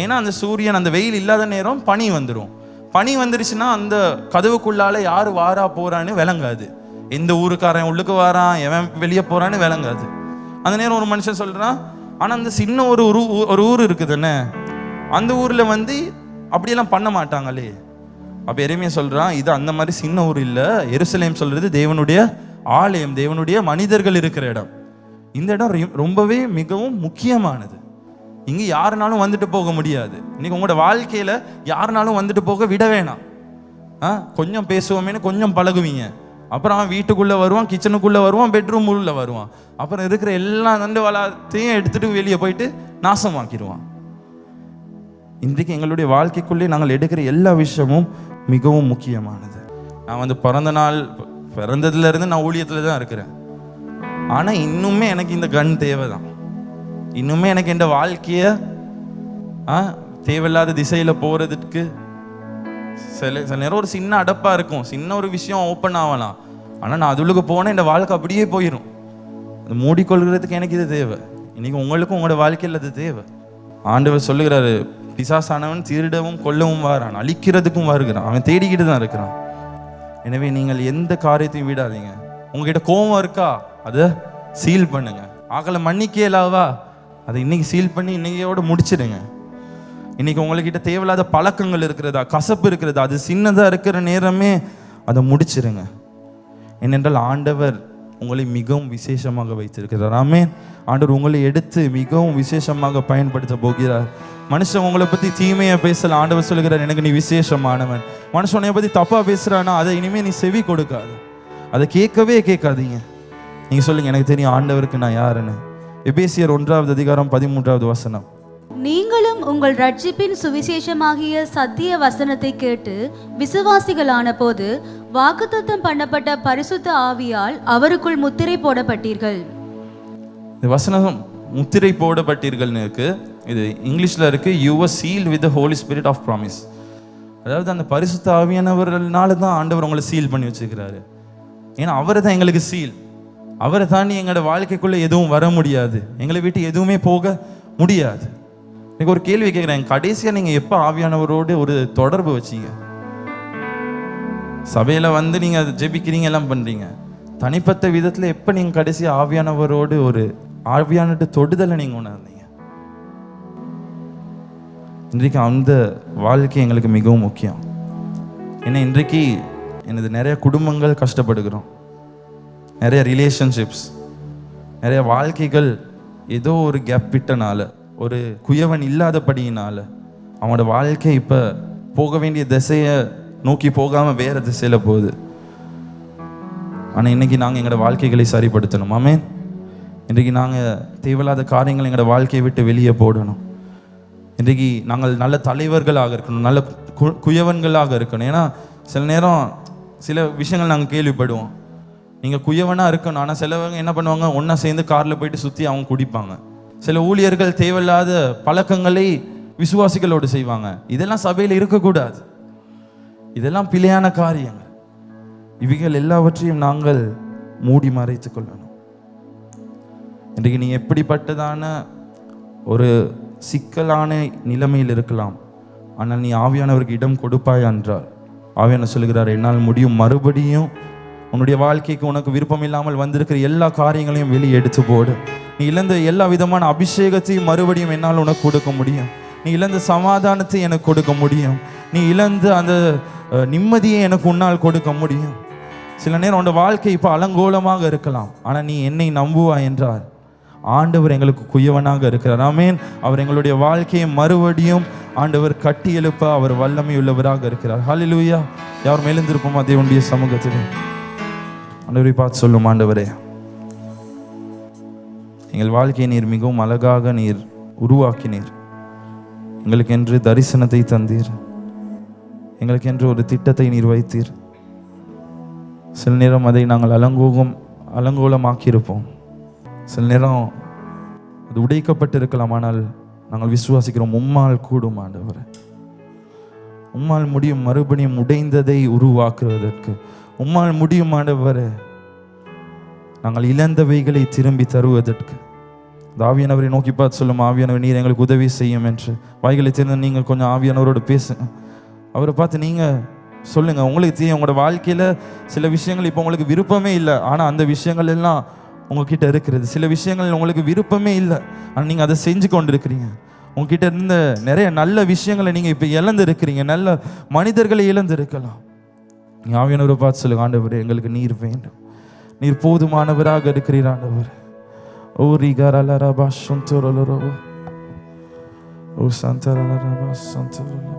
ஏன்னா அந்த சூரியன் அந்த வெயில் இல்லாத நேரம் பனி வந்துடும். பனி வந்துருச்சுன்னா அந்த கதவுக்குள்ளால யார் வாரா போறான்னு விளங்காது, எந்த ஊருக்காரன் உள்ளுக்கு வாரான், எவன் வெளியே போறான்னு விளங்காது. அந்த நேரம் ஒரு மனுஷன் சொல்றான், ஆனால் அந்த சின்ன ஒரு ஊர் இருக்குதுன்னு, அந்த ஊரில் வந்து அப்படியெல்லாம் பண்ண மாட்டாங்களே. அப்போ எரேமியா சொல்றான், இது அந்த மாதிரி சின்ன ஊர் இல்லை, எருசலேம் சொல்றது தேவனுடைய ஆலயம், தேவனுடைய மனிதர்கள் இருக்கிற இடம். இந்த இடம் ரொம்பவே மிகவும் முக்கியமானது. இங்கே யாருனாலும் வந்துட்டு போக முடியாது. இன்னைக்கு உங்களோட வாழ்க்கையில யாருனாலும் வந்துட்டு போக விட வேணாம். கொஞ்சம் பேசுவோமேனு கொஞ்சம் பழகுவீங்க, அப்புறம் அவன் வீட்டுக்குள்ள வருவான், கிச்சனுக்குள்ள வருவான், பெட்ரூம் உள்ள வருவான், அப்புறம் இருக்கிற எல்லா நண்டு வளத்தையும் எடுத்துட்டு வெளியே போயிட்டு நாசமாக்கிடுவான். இன்றைக்கு எங்களுடைய வாழ்க்கைக்குள்ளே நாங்கள் எடுக்கிற எல்லா விஷயமும் மிகவும் முக்கியமானது. நான் வந்து பிறந்ததுல இருந்து நான் ஊழியத்தில் தான் இருக்கிறேன். ஆனால் இன்னுமே எனக்கு இந்த கன் தேவை தான். இன்னுமே எனக்கு என் வாழ்க்கைய தேவையில்லாத திசையில போறதுக்கு சில நேரம் ஒரு சின்ன அடப்பா இருக்கும், சின்ன ஒரு விஷயம் ஓப்பன் ஆகலாம், ஆனால் நான் அதுக்கு போனேன் என் வாழ்க்கை அப்படியே போயிடும். அது மூடிக்கொள்கிறதுக்கு எனக்கு இது தேவை. இன்னைக்கு உங்களுக்கும் உங்களோட வாழ்க்கையில் அது தேவை. ஆண்டவர் சொல்லுகிறாரு, பிசாசானவன் திருடவும் கொல்லவும் வாரான், அழிக்கிறதுக்கும் வருகிறான், அவன் தேடிக்கிட்டு தான் இருக்கிறான். எனவே நீங்கள் எந்த காரியத்தையும் விடாதீங்க. உங்ககிட்ட கோபம் இருக்கா, அதை சீல் பண்ணுங்க. ஆக்களை மன்னிக்கலாவா, அதை இன்னைக்கு சீல் பண்ணி இன்னையோட முடிச்சிடுங்க. இன்னைக்கு உங்ககிட்ட தேவையில்லாத பழக்கங்கள் இருக்கிறதா, கசப்பு இருக்கிறதா, அது சின்னதாக இருக்கிற நேரமே அதை முடிச்சிருங்க. ஏனென்றால் ஆண்டவர் உங்களை மிகவும் விசேஷமாக வைத்திருக்கிறார். ஆமென். ஆண்டவர் உங்களை எடுத்து மிகவும் விசேஷமாக பயன்படுத்த போகிறார். மனுஷன் உங்களை பற்றி தீமையை பேசல, ஆண்டவர் சொல்லுகிறார், எனக்கு நீ விசேஷமானவன். மனுஷன் உன்னை பற்றி தப்பாக பேசுகிறானா, அதை இனிமேல் நீ செவி கொடுக்காது, அதை கேட்கவே கேட்காதீங்க. நீங்கள் சொல்லுங்க, எனக்கு தெரியும் ஆண்டவருக்கு நான் யாருன்னு. எபேசியர் 1வது அதிகாரம் 13வது வசனம். நீங்களும் உங்கள் ரட்சிப்பின் சுவிசேஷமாகிய சத்திய வசனத்தை கேட்டு விசுவாசிகளான போது வாக்குத்தத்தம் பண்ணப்பட்ட பரிசுத்த ஆவியால் அவருக்குள் முத்திரை போடப்பட்டீர்கள். இந்த வசனம் முத்திரை போடப்பட்டீர்கள்னு இருக்கு. இது இங்கிலீஷ்ல இருக்கு, you were sealed with the holy spirit of promise. அதாவது அந்த பரிசுத்த ஆவியானவர்களால தான் ஆண்டவர் உங்களை சீல் பண்ணி வச்சுக்கிறாரு. ஏன்னா அவரை தான் எங்களுக்கு சீல். அவரை தாண்டி எங்களோட வாழ்க்கைக்குள்ள எதுவும் வர முடியாது, எங்களை விட்டு எதுவுமே போக முடியாது. எனக்கு ஒரு கேள்வி கேட்குறேன், கடைசியா நீங்க எப்போ ஆவியானவரோடு ஒரு தொடர்பு வச்சீங்க? சபையில வந்து நீங்க ஜெபிக்கிறீங்க, எல்லாம் பண்றீங்க, தனிப்பட்ட விதத்துல எப்ப நீங்க கடைசியா ஆவியானவரோடு ஒரு ஆவியானட்டு தொடுதலை நீங்க உணர்ந்தீங்க? இன்றைக்கு அந்த வாழ்க்கை எங்களுக்கு மிகவும் முக்கியம். ஏன்னா இன்றைக்கு எனது நிறைய குடும்பங்கள் கஷ்டப்படுகிறோம், நிறைய ரிலேஷன்ஷிப்ஸ், நிறைய வாழ்க்கைகள் ஏதோ ஒரு கேப் விட்டனால, ஒரு குயவன் இல்லாதபடியினால அவனோட வாழ்க்கை இப்போ போக வேண்டிய திசையை நோக்கி போகாமல் வேற திசையில் போகுது. ஆனால் இன்னைக்கு நாங்கள் எங்களோட வாழ்க்கைகளை சரிப்படுத்தணும். ஆமென். இன்றைக்கு நாங்கள் தேவையில்லாத காரியங்கள் எங்களோட வாழ்க்கையை விட்டு வெளியே போடணும். இன்றைக்கு நாங்கள் நல்ல தலைவர்களாக இருக்கணும், நல்ல குயவன்களாக இருக்கணும். ஏன்னா சில நேரம் சில விஷயங்கள் நாங்கள் கேள்விப்படுவோம், நீங்கள் குயவனாக இருக்கணும், ஆனால் சிலவங்க என்ன பண்ணுவாங்க, ஒன்றா சேர்ந்து காரில் போயிட்டு சுற்றி அவங்க குடிப்பாங்க. சில ஊழியர்கள் தேவையில்லாத பழக்கங்களை விசுவாசிகளோடு செய்வாங்க. இதெல்லாம் சபையில் இருக்கக்கூடாது, இதெல்லாம் பிழையான காரியங்கள். இவைகள் எல்லாவற்றையும் நாங்கள் மூடி மறைத்துக் கொள்ளணும். இன்றைக்கு நீ எப்படிப்பட்டதான ஒரு சிக்கலான நிலைமையில் இருக்கலாம், ஆனால் நீ ஆவியானவருக்கு இடம் கொடுப்பாய் என்றால் ஆவியானவர் சொல்லுகிறார், என்னால் முடியும், மறுபடியும் உன்னுடைய வாழ்க்கைக்கு உனக்கு விருப்பம் இல்லாமல் வந்திருக்கிற எல்லா காரியங்களையும் வெளியே எடுத்து போடு. நீ இழந்த எல்லா விதமான அபிஷேகத்தையும் மறுபடியும் என்னால் உனக்கு கொடுக்க முடியும். நீ இழந்த சமாதானத்தை எனக்கு கொடுக்க முடியும். நீ இழந்த அந்த நிம்மதியை எனக்கு உன்னால் கொடுக்க முடியும். சில நேரம் உன்னோட வாழ்க்கை இப்போ அலங்கோலமாக இருக்கலாம், ஆனால் நீ என்னை நம்புவாய் என்றால் ஆண்டவர் எங்களுக்கு குயவனாக இருக்கிறார். ஆமென். அவர் எங்களுடைய வாழ்க்கையை மறுபடியும் ஆண்டவர் கட்டி எழுப்ப அவர் வல்லமை உள்ளவராக இருக்கிறார். ஹல்லேலூயா. யார் மேலெந்திருப்போமா தேவனுடைய சமூகத்தில் ஆண்டவரை பார்த்து சொல்லும், ஆண்டவரே எங்கள் வாழ்க்கையை நீர் மிகவும் அழகாக நீர் உருவாக்கினீர். எங்களுக்கென்று தரிசனத்தை தந்தீர், எங்களுக்கென்று ஒரு திட்டத்தை நீர் வைத்தீர். சில நேரம் அதை நாங்கள் அலங்கோலமாக்கியிருப்போம், சில நேரம் அது உடைக்கப்பட்டிருக்கலாம், ஆனால் நாங்கள் விசுவாசிக்கிறோம் உம்மால் கூடும் ஆண்டவரே, உம்மால் முடியும் மறுபடியும் உடைந்ததை உருவாக்குவதற்கு. உம்மால் முடியும் ஆண்டவரே நாங்கள் இழந்தவைகளை திரும்பி தருவதற்கு. ஆவியானவரை நோக்கி பார்த்து சொல்லும், ஆவியானவர் நீர் எங்களுக்கு உதவி செய்யும் என்று. வாய்களை திறந்து நீங்கள் கொஞ்சம் ஆவியானவரோடு பேசுங்க. அவரை பார்த்து நீங்கள் சொல்லுங்க, உங்களுக்கு தெரியும் உங்களோட வாழ்க்கையில் சில விஷயங்கள் இப்போ உங்களுக்கு விருப்பமே இல்லை, ஆனால் அந்த விஷயங்கள் எல்லாம் உங்ககிட்ட இருக்கிறது. சில விஷயங்கள் உங்களுக்கு விருப்பமே இல்லை, ஆனால் நீங்கள் அதை செஞ்சு கொண்டு இருக்கிறீங்க. உங்ககிட்ட இருந்த நிறைய நல்ல விஷயங்களை நீங்கள் இப்போ இழந்து இருக்கிறீங்க, நல்ல மனிதர்களை இழந்து இருக்கலாம். நீங்கள் ஆவியானவரை பார்த்து சொல்லுங்க, ஆண்டவரே எங்களுக்கு நீர் வேண்டும், நீர் போதுமானவராக இருக்கிறீர் ஆண்டவர். ஓ ரிகரலரபா சந்தரலரபா ஓ சந்தரலரபா சந்தரலரபா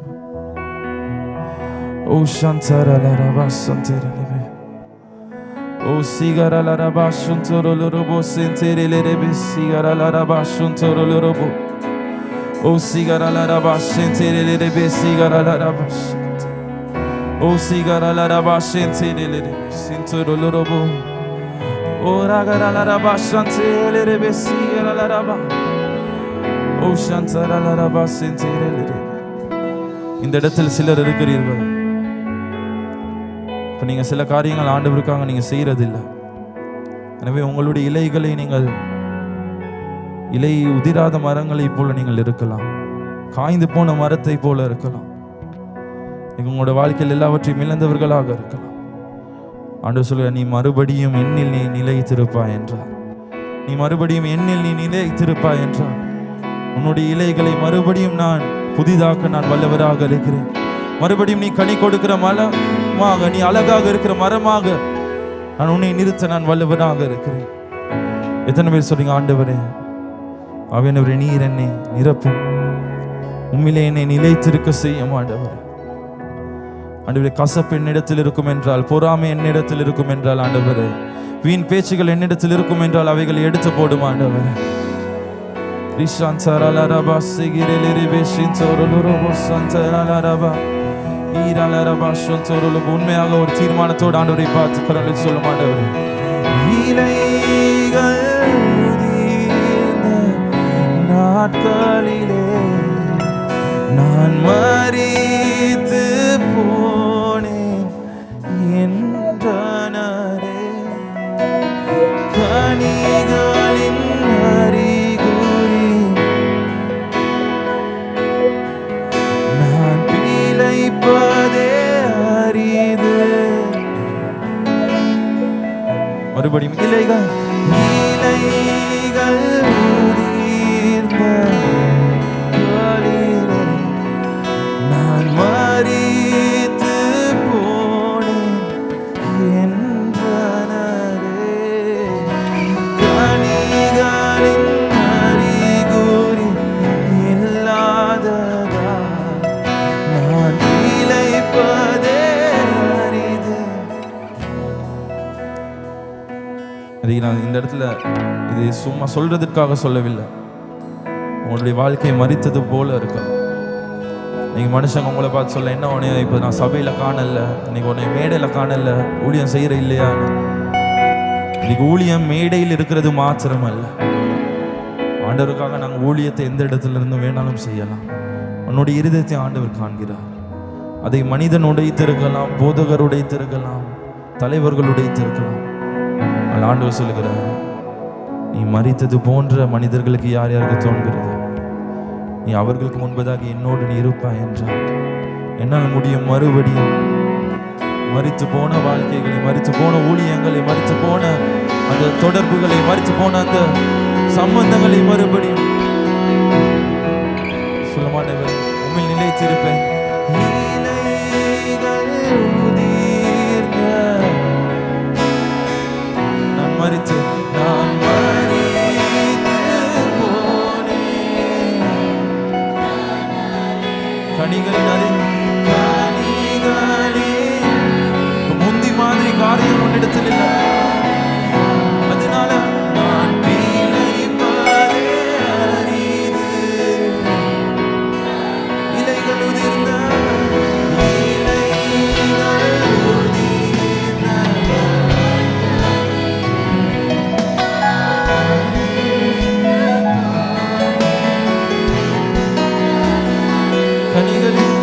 ஓ சந்தரலரபா சந்தரலரபா ஓ சிகரலரபா சந்தரலரபா செந்தரலரபா சிகரலரபா சந்தரலரபா ஓ சிகரலரபா செந்தரலரபா சிகரலரபா ஓ சிகரலரபா செந்தரலரபா செந்தரலரபா ஓ ரகரலரபா சந்தரலரபா சிகரலரபா ஓ சந்தரலரபா செந்தரலரபா. இந்த இடத்தில் சிலர் இருக்கிறீர்கள், இப்போ நீங்கள் சில காரியங்கள் ஆண்டவருக்காக நீங்கள் செய்யறதில்லை. எனவே உங்களுடைய இலைகளை நீங்கள் இலை உதிராத மரங்களை போல நீங்கள் இருக்கலாம், காய்ந்து போன மரத்தை போல இருக்கலாம். உங்களோட வாழ்க்கையில் எல்லாவற்றையும் இழந்தவர்களாக இருக்கலாம். ஆண்டவர் சொல்ல, நீ மறுபடியும் என்னில் நீ நிலைத்திருப்பாய் என்றார். நீ மறுபடியும் என்னில் நீ நிலைத்திருப்பாய் என்றார். உன்னுடைய இலைகளை மறுபடியும் நான் புதிதாக்க நான் வல்லவராக இருக்கிறேன். மறுபடியும் நீ கனி கொடுக்கிற மரமாக, நீ அழகாக இருக்கிற மரமாக நான் உன்னை நிறுத்த நான் வல்லவராக இருக்கிறேன். எத்தனை பேர் சொல்றீங்க, ஆண்டவரே ஆவியானவரே நீர் என்னை நிரப்பும், உம்மிலே என்னை நிலைத்திருக்க செய்யும் ஆண்டவரே. ஆண்டவரே கசப்பு என்னிடத்தில் இருக்கும் என்றால், பொறாமை என்னிடத்தில் இருக்கும் என்றால் ஆண்டவரே, வீண் பேச்சுகள் என்னிடத்தில் இருக்கும் என்றால் அவைகளை எடுத்து போடும் ஆண்டவரே. உண்மையாக ஒரு தீர்மானத்தோடு ஆண்டவரை பார்த்து கரங்களை சொல்லும், ஆண்டவரே படியும். இலைகள் இலைகள் உதிர்ந்த காலிலே நான் மரித்து போனேன் என்றனரே. கனிகளின் அறிகுறி இல்லாததா நான் இளைப்பதே அரிது. நான் இந்த இடத்துல இது சும்மா சொல்றதுக்காக சொல்லவில்லை. உங்களுடைய வாழ்க்கை மரித்தது போல இருக்கும். நீங்கள் மனுஷங்க உங்களை பார்த்து சொல்ல, என்ன உடனே இப்போ நான் சபையில் காணல, இன்னைக்கு உடனே மேடையில் காணல, ஊழியம் செய்கிற இல்லையான்னு. இன்னைக்கு ஊழியம் மேடையில் இருக்கிறது மாத்திரம் அல்ல. ஆண்டவருக்காக நாங்கள் ஊழியத்தை எந்த இடத்துல இருந்து வேணாலும் செய்யலாம். உன்னுடைய இருதயத்தை ஆண்டவர் காண்கிறார். அதை மனிதன் உடைத்திருக்கலாம், போதகர் உடைத்திருக்கலாம், தலைவர்கள் உடைத்திருக்கலாம். ஆனால் ஆண்டவர் சொல்லுகிறார், நீ மரித்தது போன்ற மனிதர்களுக்கு யார் யாருக்கு தோன்கிறது, நீ அவர்களுக்கு முன்பதாக என்னோடு நீ இருப்பாய் என்றார். என்னால் முடியும் மறுபடியும் மரித்து போன வாழ்க்கைகளை, மரித்து போன ஊழியங்களை, மரித்து போன அந்த தொடர்புகளை, மரித்து போன அந்த சம்பந்தங்களை மறுபடியும் சொல்ல மாட்டேன். உண்மையில் நிலைத்திருப்பேன். நான் மரித்து முந்தி மாதிரி காரியம் ஒன்னிடத்தில் இல்லை. அதனால நான் இலைகள் உதிர்ந்த கனிகளில்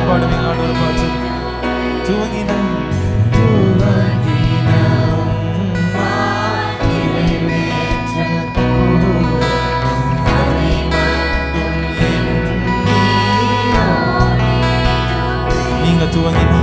பாடுவீங்க ஆண்டவர் பார்த்து துவங்கின நீங்க துவங்கின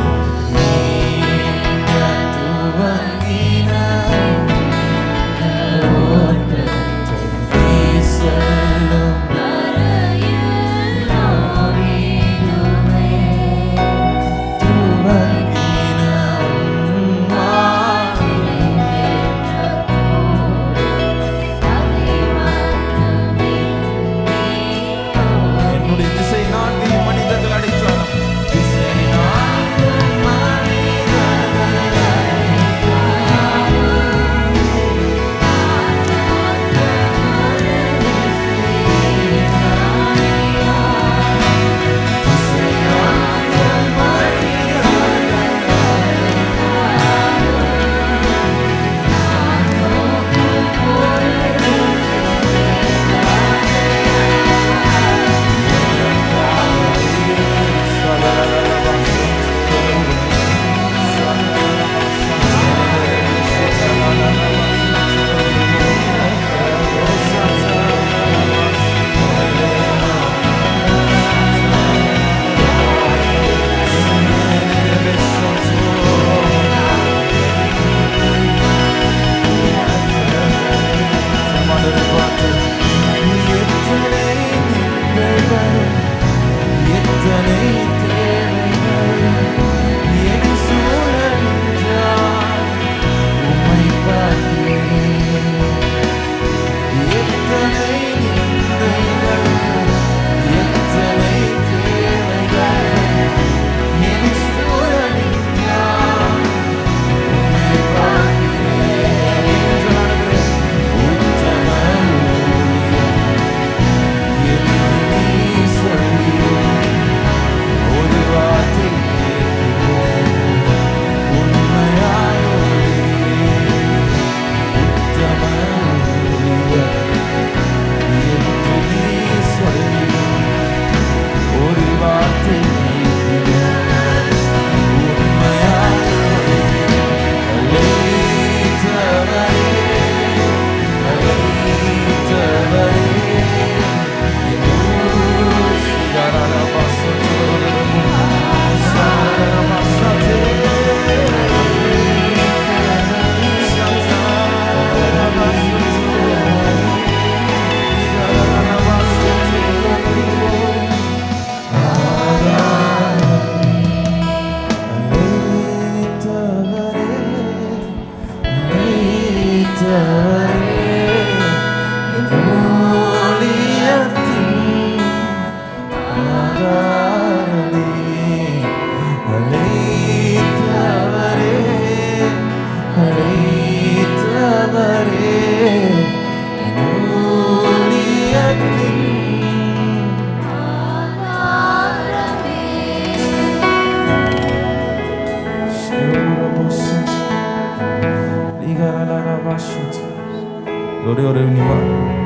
ஒரே ஒரு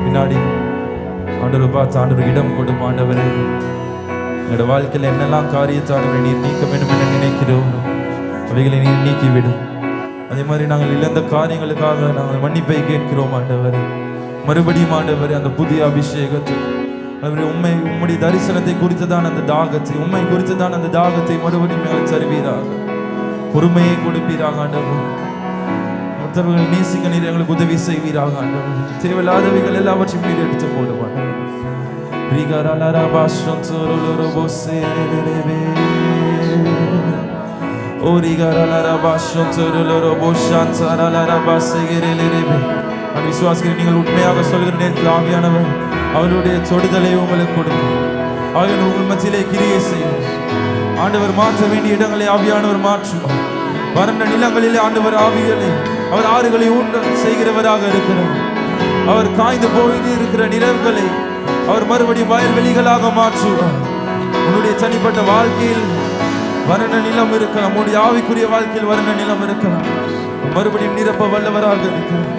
வினாடி ஆண்டவர் பார்த்து ஆண்டவர் இடம் கொடுக்கும். ஆண்டவரே, எங்களோட வாழ்க்கையில் என்னெல்லாம் காரியத்தை ஆண்டவரை நீர் நீக்க வேண்டும் என நினைக்கிறோம், அவைகளை நீர் நீக்கிவிடும். அதே மாதிரி நாங்கள் இழந்த காரியங்களுக்காக நாங்கள் மன்னிப்பை கேட்கிறோம் ஆண்டவரே. மறுபடியும் ஆண்டவரே, அந்த புதிய அபிஷேகத்தை உம்முடைய தரிசனத்தை குறித்ததான் அந்த தாகத்தை, உண்மை குறித்ததான் அந்த தாகத்தை மறுபடியும் எங்களுக்கு தருவீராக. பொறுமையை கொடுப்பீராக ஆண்டவர். மற்றவர்கள் நேசிக்க நீர் எங்களுக்கு உதவி செய்வீராக ஆண்டவர். தேவையில்லாதவைகள் எல்லாவற்றையும் நீர் எடுத்து போடுவாங்க. விசுவாசிக்கிறேன், நீங்கள் உண்மையாக சொல்கிற நேரத்தில் ஆவியானவர் அவருடைய தொடுதலை உங்களுக்கு கொடுக்கும். ஆகியோர் உங்கள் மத்தியிலே கிரியை செய்யும். ஆண்டவர் மாற்ற வேண்டிய இடங்களை ஆவியானவர் மாற்றுவார். வறண்ட நிலங்களிலே ஆண்டவர் ஆவிகளை, அவர் ஆறுகளை ஊட்ட செய்கிறவராக இருக்கிறார். அவர் காய்ந்து போய் இருக்கிற நிலங்களை அவர் மறுபடியும் வயல்வெளிகளாக மாற்றுவார். உன்னுடைய தனிப்பட்ட வாழ்க்கையில் வறண்ட நிலம் இருக்கலாம், உன்னுடைய ஆவிக்குரிய வாழ்க்கையில் வறண்ட நிலம் இருக்கலாம், மறுபடியும் நிரப்ப வல்லவராக இருக்கிறார்.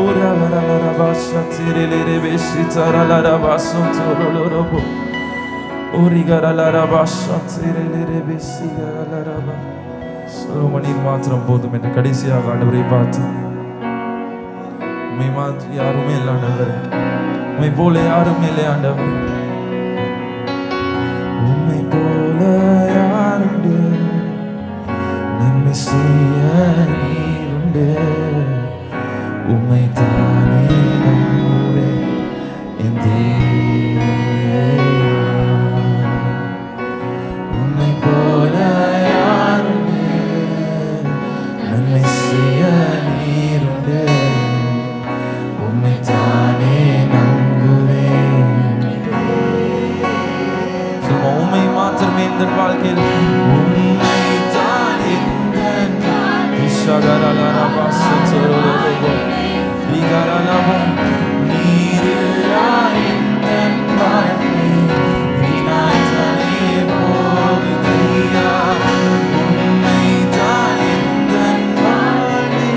Ora la la la la basha tirele re beshitara la la basantoro lorobo. Origara la la basha tirele re beshigara la la ba. சோலோமோனின் மாத்திரம் போதும் என்று கடைசியாக ஆண்டவரை பார்த்து, உம்மை மாதிரி யாருமே இல்லை ஆண்டவரே, உம்மை போல யாருமே இல்லை ஆண்டவரே, உம்மை போல யாருண்டு, நன்மை செய்ய நீருண்டு, உம்மை தானே நம்புவேன் என் தேவா. உம்மை போல யாருண்டு, நன்மை செய்ய நீருண்டு, உம்மை தானே நம்புவேன். சொல்லுமா, உம்மை மாத்திரமே இந்த வாழ்க்கையில், உம்மை தானே இந்த நீரில்லா இந்த வாழ்க்கை வீணாய்த்தானே போகுதையா. உம்மை தானே இந்த வாழ்க்கை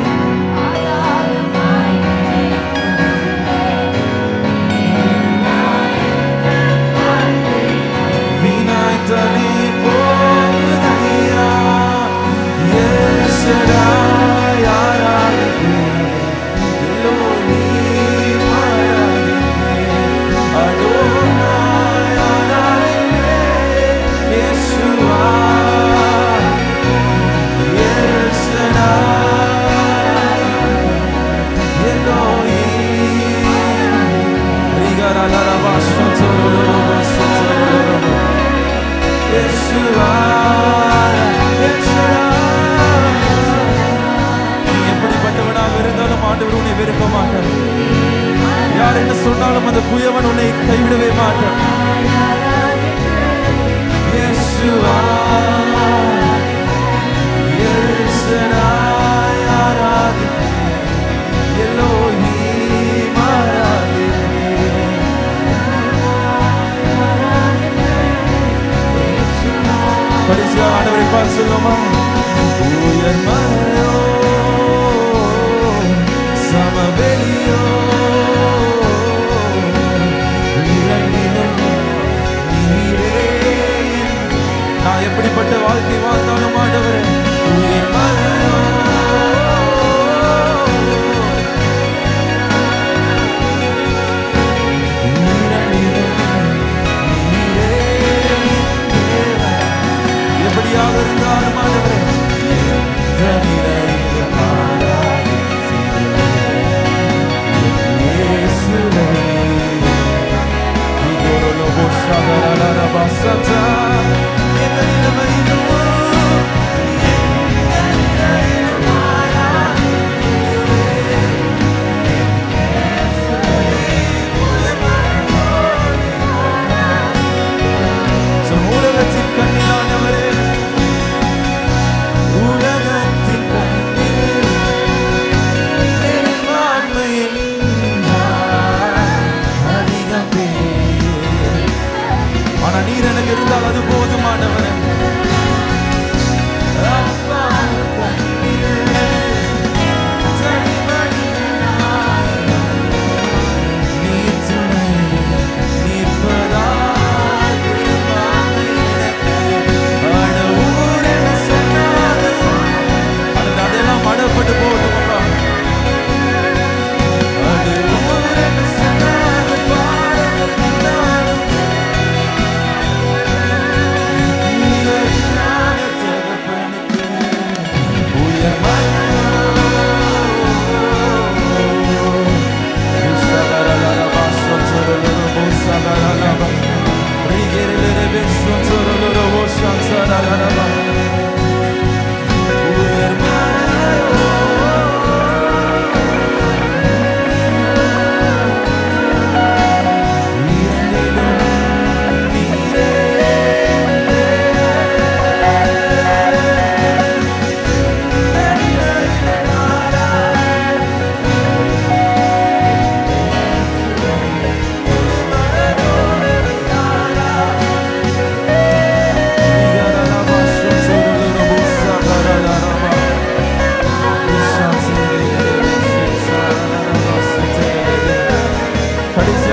வீணாய்த்தானே போகுதையா. எஸ் ஷடாய் ஆராதிப்பேன், எல்லோரையும் ஆராதிப்பேன், அடோனாய் ஆராதிப்பேன், இயேசுவா. எஸ் ஷடாய் எல்லோரையும் ரிகரா லரபா ஷோத்தரோலோபா ஷோத்தரோலோபா இயேசுவா. எப்படிப்பட்டவனாக இருந்தாலும் ஆண்டவர் உன்னை வெறுக்க மாட்டார். யார் என்ன சொன்னாலும் அந்த புயவன் உன்னை கைவிடவே மாட்டார். இயேசுவா, எல்ஷடாய் ஆராதிப்பேன், எல்லோஹீம் ஆராதிப்பேன். கடைசியா ஆண்டவரை பார்த்து சொல்லுமா, உயர் மலையோ சமவெளியோ இரண்டிலும் நீரே. நான் எப்படிப்பட்ட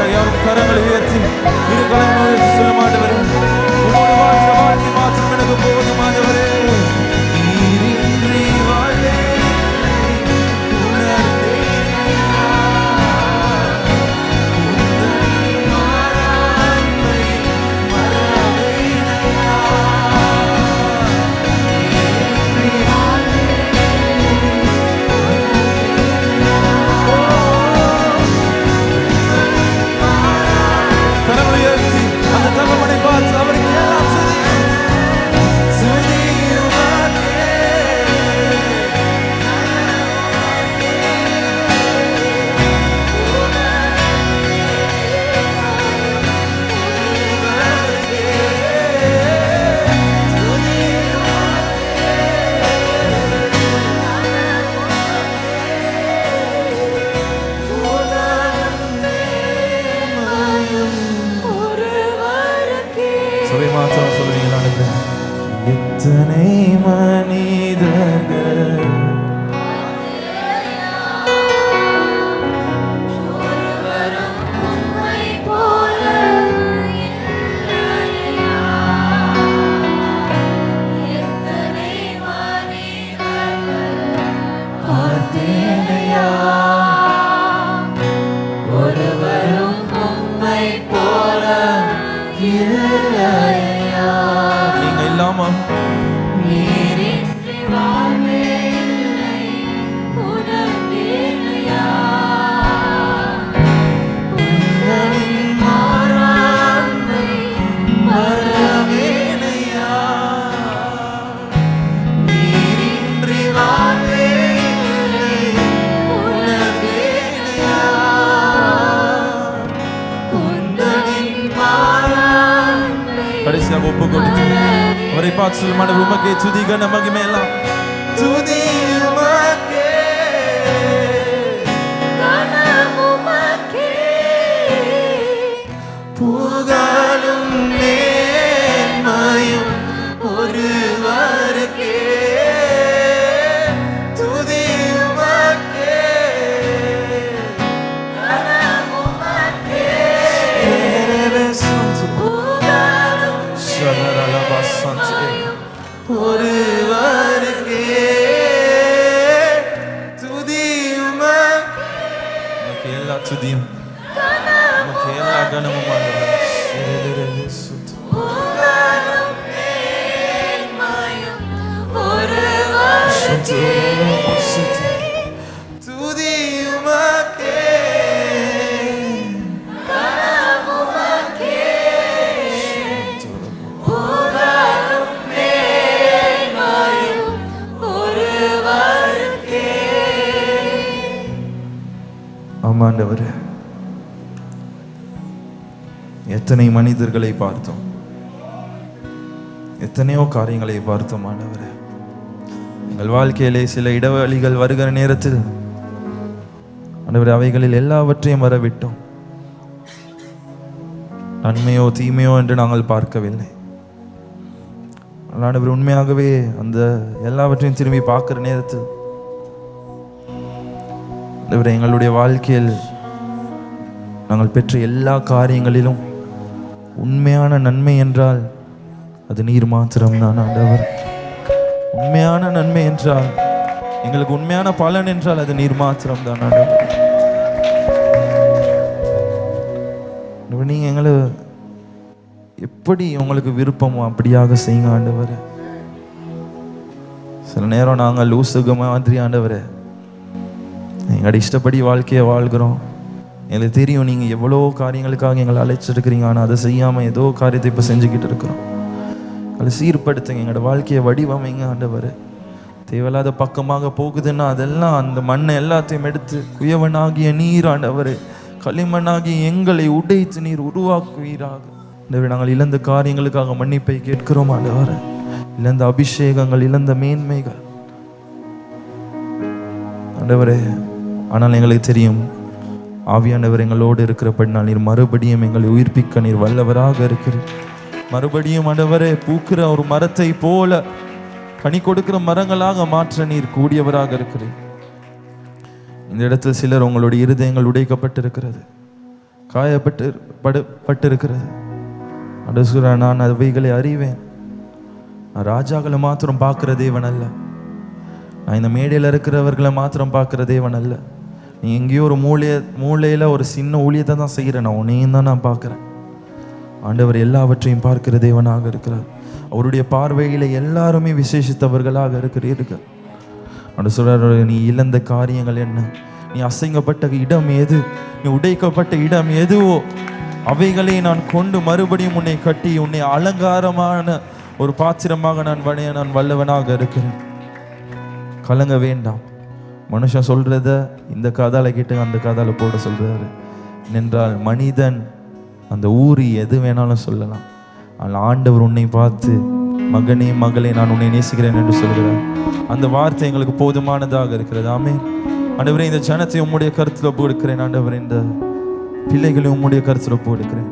உங்களுக்காக யாரும் கரங்களை உயர்த்தி இரு கரங்களை உயர்த்தி சொல்ல மாட்டவரே, உங்களோடு வாழ்கிற வாழ்க்கை மாற்றம் எனக்கு போதும் ஆண்டவரே. நீரின்றி வாழ்வே எத்தனை மனிதர்கள் கடைசியாக ஒப்பு கொடுத்து அவரை பார்த்து சொல்ல மாட்டேன், உமக்கே துதி கன மகிமை எல்லாம் துதி உமக்கே புகழும் மேன்மையும் ஒருவருக்கே துதி உமக்கே ஒருவருக்கே துதி உமக்கே எல்லா துதியும் உமக்கே எல்லா கனமும் துதி உமக்கே ஆமாண்டவரே. எத்தனை மனிதர்களை பார்த்தோம், எத்தனையோ காரியங்களை பார்த்தோம் ஆண்டவரே. எங்கள் வாழ்க்கையிலே சில இடைவெளிகள் வருகிற நேரத்தில் ஆண்டவரே அவைகளில் எல்லாவற்றையும் வரவிட்டோம். நன்மையோ தீமையோ என்று நாங்கள் பார்க்கவில்லை. ஆண்டவரே உண்மையாகவே அந்த எல்லாவற்றையும் திரும்பி பார்க்கிற நேரத்தில் எங்களுடைய வாழ்க்கையில் நாங்கள் பெற்ற எல்லா காரியங்களிலும் உண்மையான நன்மை என்றால் அது நீர் மாத்திரம்தான் ஆண்டவர். உண்மையான நன்மை என்றால், எங்களுக்கு உண்மையான பலன் என்றால் அது நீர் மாத்திரம்தான் ஆண்டவர். நீங்க எங்களை எப்படி உங்களுக்கு விருப்பமோ அப்படியாக செய்யுங்க ஆண்டவர். சில நேரம் நாங்கள் லூசுக மாதிரி ஆண்டவரே எங்களோட இஷ்டப்படி வாழ்க்கையை வாழ்கிறோம். எங்களுக்கு தெரியும் நீங்கள் எவ்வளோ காரியங்களுக்காக எங்களை அழைச்சிருக்கிறீங்க, ஆனால் அதை செய்யாமல் ஏதோ காரியத்தை இப்போ செஞ்சுக்கிட்டு இருக்கிறோம். அதை சீர்படுத்துங்க, எங்களோட வாழ்க்கையை வடிவமைங்க ஆண்டவர். தேவையில்லாத பக்கமாக போகுதுன்னா அதெல்லாம் அந்த மண்ணை எல்லாத்தையும் எடுத்து குயவனாகிய நீர் ஆண்டவர் களிமண்ணாகிய எங்களை உடைத்து நீர் உருவாக்குவீராக. ஆண்டவரே நாங்கள் இழந்த காரியங்களுக்காக மன்னிப்பை கேட்கிறோம் ஆண்டவர். இழந்த அபிஷேகங்கள், இழந்த மேன்மைகள் ஆண்டவரே. ஆனால் எங்களுக்கு தெரியும் ஆவியானவர் எங்களோடு இருக்கிறபடினால் நீர் மறுபடியும் எங்களை உயிர்ப்பிக்க நீர் வல்லவராக இருக்கிறீர். மறுபடியும் ஆண்டவரே பூக்கிற ஒரு மரத்தை போல கனி கொடுக்கிற மரங்களாக மாற்ற நீர் கூடியவராக இருக்கிறீர். இந்த இடத்தில் சிலர் உங்களுடைய இருதயங்கள் உடைக்கப்பட்டிருக்கிறது. பட்டிருக்கிறது. ஆண்டவர் சொல்றார், நான் அவைகளை அறிவேன். நான் ராஜாக்களை மாத்திரம் பார்க்கிற தேவன் அல்ல, நான் இந்த மேடையில் இருக்கிறவர்களை மாத்திரம் பார்க்கிற தேவன் அல்ல. நீ எங்கேயோ ஒரு மூலையில் ஒரு சின்ன ஊழியத்தை தான் செய்கிறேன், நான் உன்னையும் தான் நான் பார்க்குறேன். ஆண்டவர் எல்லாவற்றையும் பார்க்கிற தேவனாக இருக்கிறார். அவருடைய பார்வையில் எல்லாருமே விசேஷித்தவர்களாக இருக்கிறீர்கள். ஆண்டவர் சொல்றார், நீ இழந்த காரியங்கள் என்ன, நீ அசைங்கப்பட்ட இடம் எது, நீ உடைக்கப்பட்ட இடம் எதுவோ அவைகளை நான் கொண்டு மறுபடியும் உன்னை கட்டி உன்னை அலங்காரமான ஒரு பாத்திரமாக நான் வல்லவனாக இருக்கிறேன். கலங்க வேண்டாம். மனுஷன் சொல்றத இந்த காதால கேட்டு அந்த காதால போட சொல்றாரு. என்றால் மனிதன் அந்த ஊரி எது வேணாலும் சொல்லலாம், ஆனால் ஆண்டவர் உன்னை பார்த்து மகனே மகளே நான் உன்னை நேசிக்கிறேன் என்று சொல்கிறார். அந்த வார்த்தை எங்களுக்கு போதுமானதாக இருக்கிறது. ஆமென். ஆண்டவரே, இந்த ஜனத்தை உம்முடைய கருத்தில் ஒப்பு கொடுக்கிறேன். ஆண்டவர், இந்த பிள்ளைகளை உம்முடைய கருத்தில் ஒப்பு கொடுக்கிறேன்.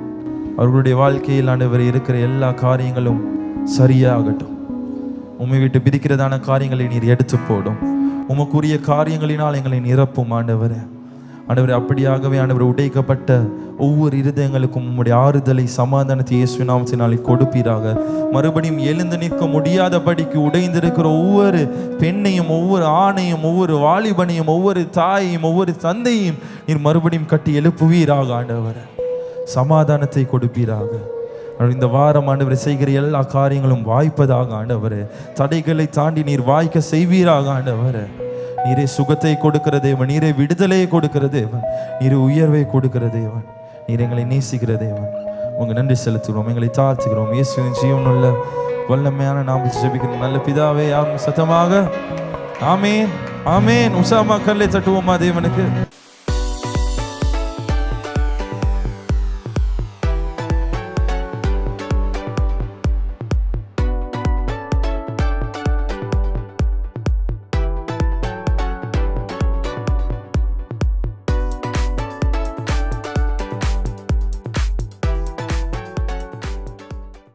அவர்களுடைய வாழ்க்கையில் ஆண்டவர் இருக்கிற எல்லா காரியங்களும் சரியாகட்டும். உம்மை விட்டு பிரிக்கிறதான காரியங்களை நீர் எடுத்து போடும். உமக்குரிய காரியங்களினால் எங்களை நிரப்பும் ஆண்டவரே. ஆண்டவரே, அப்படியாகவே ஆண்டவர் உடைக்கப்பட்ட ஒவ்வொரு இருதயங்களுக்கும் உம்முடைய ஆறுதலை சமாதானத்தை இயேசுவின் நாமத்தினாலே கொடுப்பீராக. மறுபடியும் எழுந்து நிற்க முடியாதபடிக்கு உடைந்திருக்கிற ஒவ்வொரு பெண்ணையும் ஒவ்வொரு ஆணையும் ஒவ்வொரு வாலிபனையும் ஒவ்வொரு தாயையும் ஒவ்வொரு தந்தையும் நீர் மறுபடியும் கட்டி எழுப்புவீராக. ஆண்டவரே, சமாதானத்தை கொடுப்பீராக. இந்த வாரம் ஆண்டவரை செய்கிற எல்லா காரியங்களும் வாய்ப்பதாக ஆண்டவரே. தடைகளை தாண்டி நீர் வாய்க்க செய்வீராக. ஆண்டவரே, நீரே சுகத்தை கொடுக்கிற தேவன், நீரே விடுதலையை கொடுக்கிற தேவன், நீரே உயர்வை கொடுக்கிற தேவன், நீர் எங்களை நேசிக்கிற தேவன். உங்க நன்றி செலுத்துகிறோம், எங்களை தாழ்த்துகிறோம். இயேசுவின் ஜீவனுள்ள வல்லமையான நாமத்தில் ஜெபிக்கிறோம் நல்ல பிதாவே. யாரும் சத்தமாக ஆமேன் ஆமேன். உற்சாகமாக கல்லை தட்டுவோமா தேவனுக்கு.